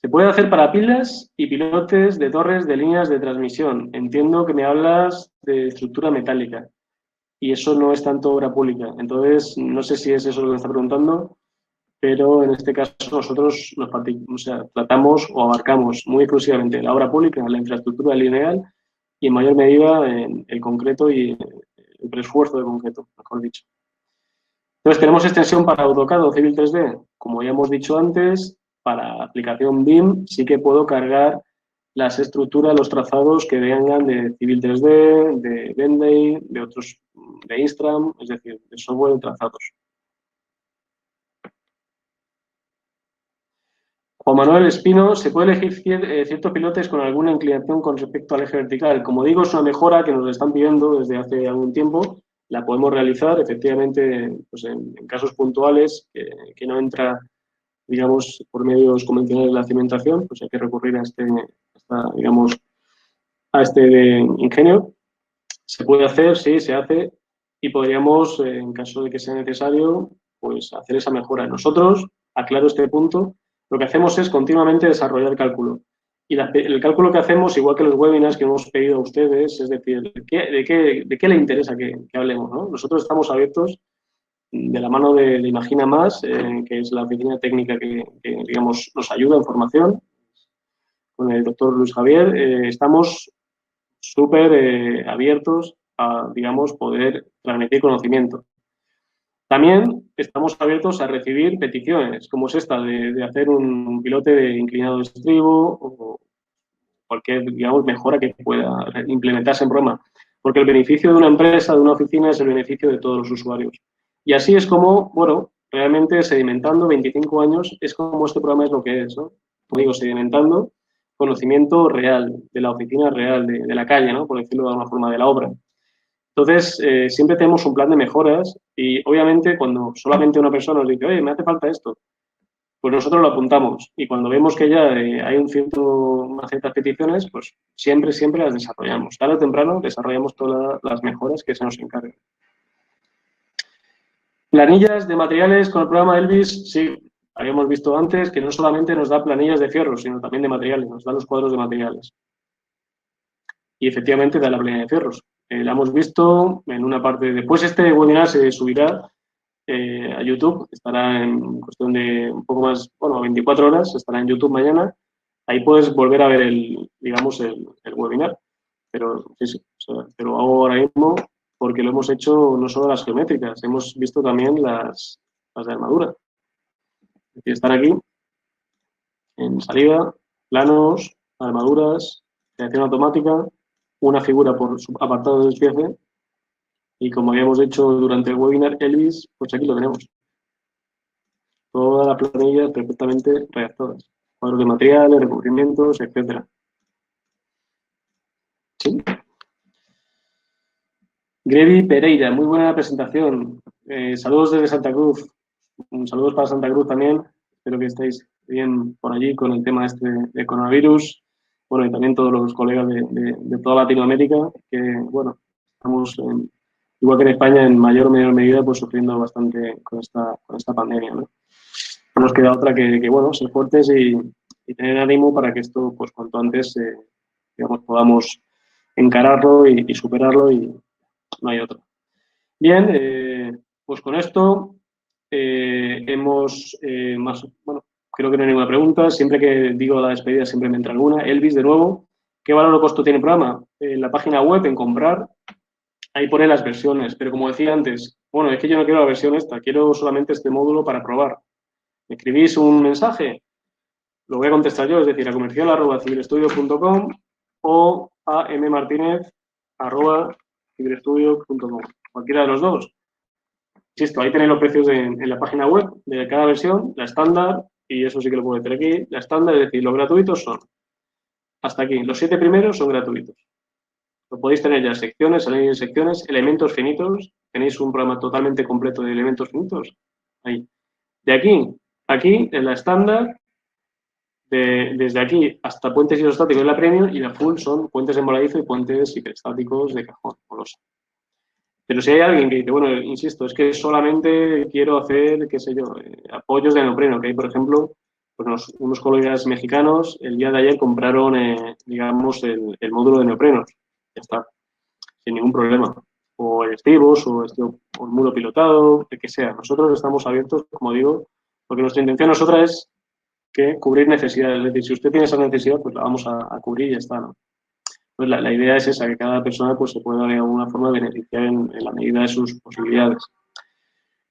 Se puede hacer para pilas y pilotes de torres de líneas de transmisión. Entiendo que me hablas de estructura metálica y eso no es tanto obra pública. Entonces, no sé si es eso lo que me está preguntando, pero en este caso nosotros tratamos o abarcamos muy exclusivamente la obra pública, la infraestructura lineal y en mayor medida en el concreto y el preesfuerzo de concreto, mejor dicho. Entonces, tenemos extensión para AutoCAD o Civil 3D. Como ya hemos dicho antes, para aplicación BIM sí que puedo cargar las estructuras, los trazados que vengan de Civil 3D, de Bentley, de otros, de Instram, es decir, de software de trazados. Juan Manuel Espino, ¿se puede elegir ciertos pilotes con alguna inclinación con respecto al eje vertical? Como digo, es una mejora que nos están pidiendo desde hace algún tiempo. La podemos realizar, efectivamente, pues en casos puntuales que no entra, digamos, por medios convencionales de la cimentación, pues hay que recurrir a este ingenio. Se puede hacer, sí, se hace, y podríamos, en caso de que sea necesario, pues hacer esa mejora. Nosotros, aclaro este punto, lo que hacemos es continuamente desarrollar cálculo. Y el cálculo que hacemos, igual que los webinars que hemos pedido a ustedes, es decir, ¿de qué le interesa que hablemos? ¿No? Nosotros estamos abiertos de la mano de Imagina Más, que es la oficina técnica que, digamos, nos ayuda en formación, con el doctor Luis Javier. Estamos súper abiertos a, digamos, poder transmitir conocimiento. También estamos abiertos a recibir peticiones, como es esta, de hacer un pilote de inclinado de estribo o cualquier, digamos, mejora que pueda implementarse en programa. Porque el beneficio de una empresa, de una oficina, es el beneficio de todos los usuarios. Y así es como, bueno, realmente sedimentando 25 años, es como este programa es lo que es, ¿no? Como digo, sedimentando conocimiento real, de la oficina real, de la calle, ¿no? Por decirlo de alguna forma, de la obra. Entonces, siempre tenemos un plan de mejoras y obviamente cuando solamente una persona nos dice, oye, me hace falta esto, pues nosotros lo apuntamos y cuando vemos que ya hay unas ciertas peticiones, pues siempre las desarrollamos. Tarde o temprano desarrollamos todas las mejoras que se nos encarguen. Planillas de materiales con el programa Elvis, sí, habíamos visto antes que no solamente nos da planillas de fierro, sino también de materiales, nos da los cuadros de materiales. Y efectivamente da la planilla de fierros. La hemos visto en una parte. Después este webinar se subirá a YouTube, estará en cuestión de un poco más, bueno, 24 horas, estará en YouTube mañana. Ahí puedes volver a ver digamos, el webinar. Pero sí, o sea, te lo hago ahora mismo porque lo hemos hecho no solo las geométricas, hemos visto también las de armadura. Es decir, están aquí en salida, planos, armaduras, creación automática, una figura por apartado de despiece y como habíamos hecho durante el webinar Elvis, pues aquí lo tenemos. Todas las planillas perfectamente redactadas. Cuadros de materiales, recubrimientos, etc. ¿Sí? Grevi Pereira, muy buena presentación. Saludos desde Santa Cruz. Saludos para Santa Cruz también. Espero que estéis bien por allí con el tema este de coronavirus. Bueno, y también todos los colegas de toda Latinoamérica, que, bueno, estamos, igual que en España, en mayor o menor medida, pues sufriendo bastante con esta pandemia, ¿no? No nos queda otra que bueno, ser fuertes y tener ánimo para que esto, pues cuanto antes, digamos, podamos encararlo y superarlo y no hay otro. Bien, pues con esto hemos bueno, creo que no hay ninguna pregunta. Siempre que digo la despedida siempre me entra alguna. Elvis, de nuevo, ¿qué valor o costo tiene el programa? En la página web, en comprar, ahí pone las versiones. Pero como decía antes, bueno, es que yo no quiero la versión esta, quiero solamente este módulo para probar. ¿Me escribís un mensaje? lo voy a contestar yo, es decir, a comercial@civilestudio.com o a mmartinez@civilestudio.com. Cualquiera de los dos. Insisto, ahí tenéis los precios en la página web de cada versión, la estándar, y eso sí que lo puedo meter aquí. La estándar, es decir, los gratuitos son, hasta aquí, los 7 primeros son gratuitos. Lo podéis tener ya secciones, añadir secciones, elementos finitos. Tenéis un programa totalmente completo de elementos finitos. Ahí. De aquí, en la estándar, desde aquí hasta puentes isostáticos de la Premium, y la full son puentes en voladizo y puentes hiperestáticos de cajón, colosa. Pero si hay alguien que dice, bueno, insisto, es que solamente quiero hacer, qué sé yo, apoyos de neopreno, que hay, por ejemplo, pues unos colegas mexicanos el día de ayer compraron, digamos, el módulo de neoprenos. Ya está, sin ningún problema. O estivos, o el muro pilotado, el que sea. Nosotros estamos abiertos, como digo, porque nuestra intención nosotros es que cubrir necesidades. Es decir, si usted tiene esa necesidad, pues la vamos a cubrir y ya está, ¿no? Pues la idea es esa, que cada persona pues, se pueda de alguna forma beneficiar en la medida de sus posibilidades.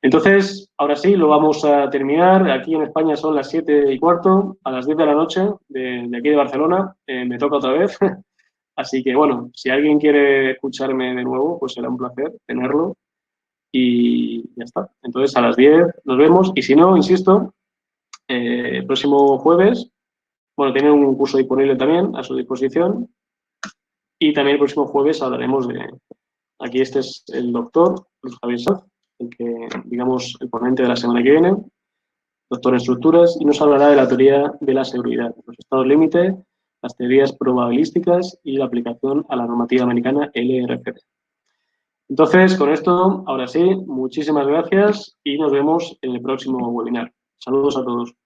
Entonces, ahora sí, lo vamos a terminar. Aquí en España son las 7:15, a las 10 de la noche, de aquí de Barcelona. Me toca otra vez. Así que, bueno, si alguien quiere escucharme de nuevo, pues será un placer tenerlo. Y ya está. Entonces, a las 10 nos vemos. Y si no, insisto, el próximo jueves, bueno, tienen un curso disponible también a su disposición. Y también el próximo jueves hablaremos de... Aquí este es el doctor Luis Javier Sanz, el que, digamos, el ponente de la semana que viene, doctor en estructuras, y nos hablará de la teoría de la seguridad, los estados límite, las teorías probabilísticas y la aplicación a la normativa americana LRFP. Entonces, con esto, ahora sí, muchísimas gracias y nos vemos en el próximo webinar. Saludos a todos.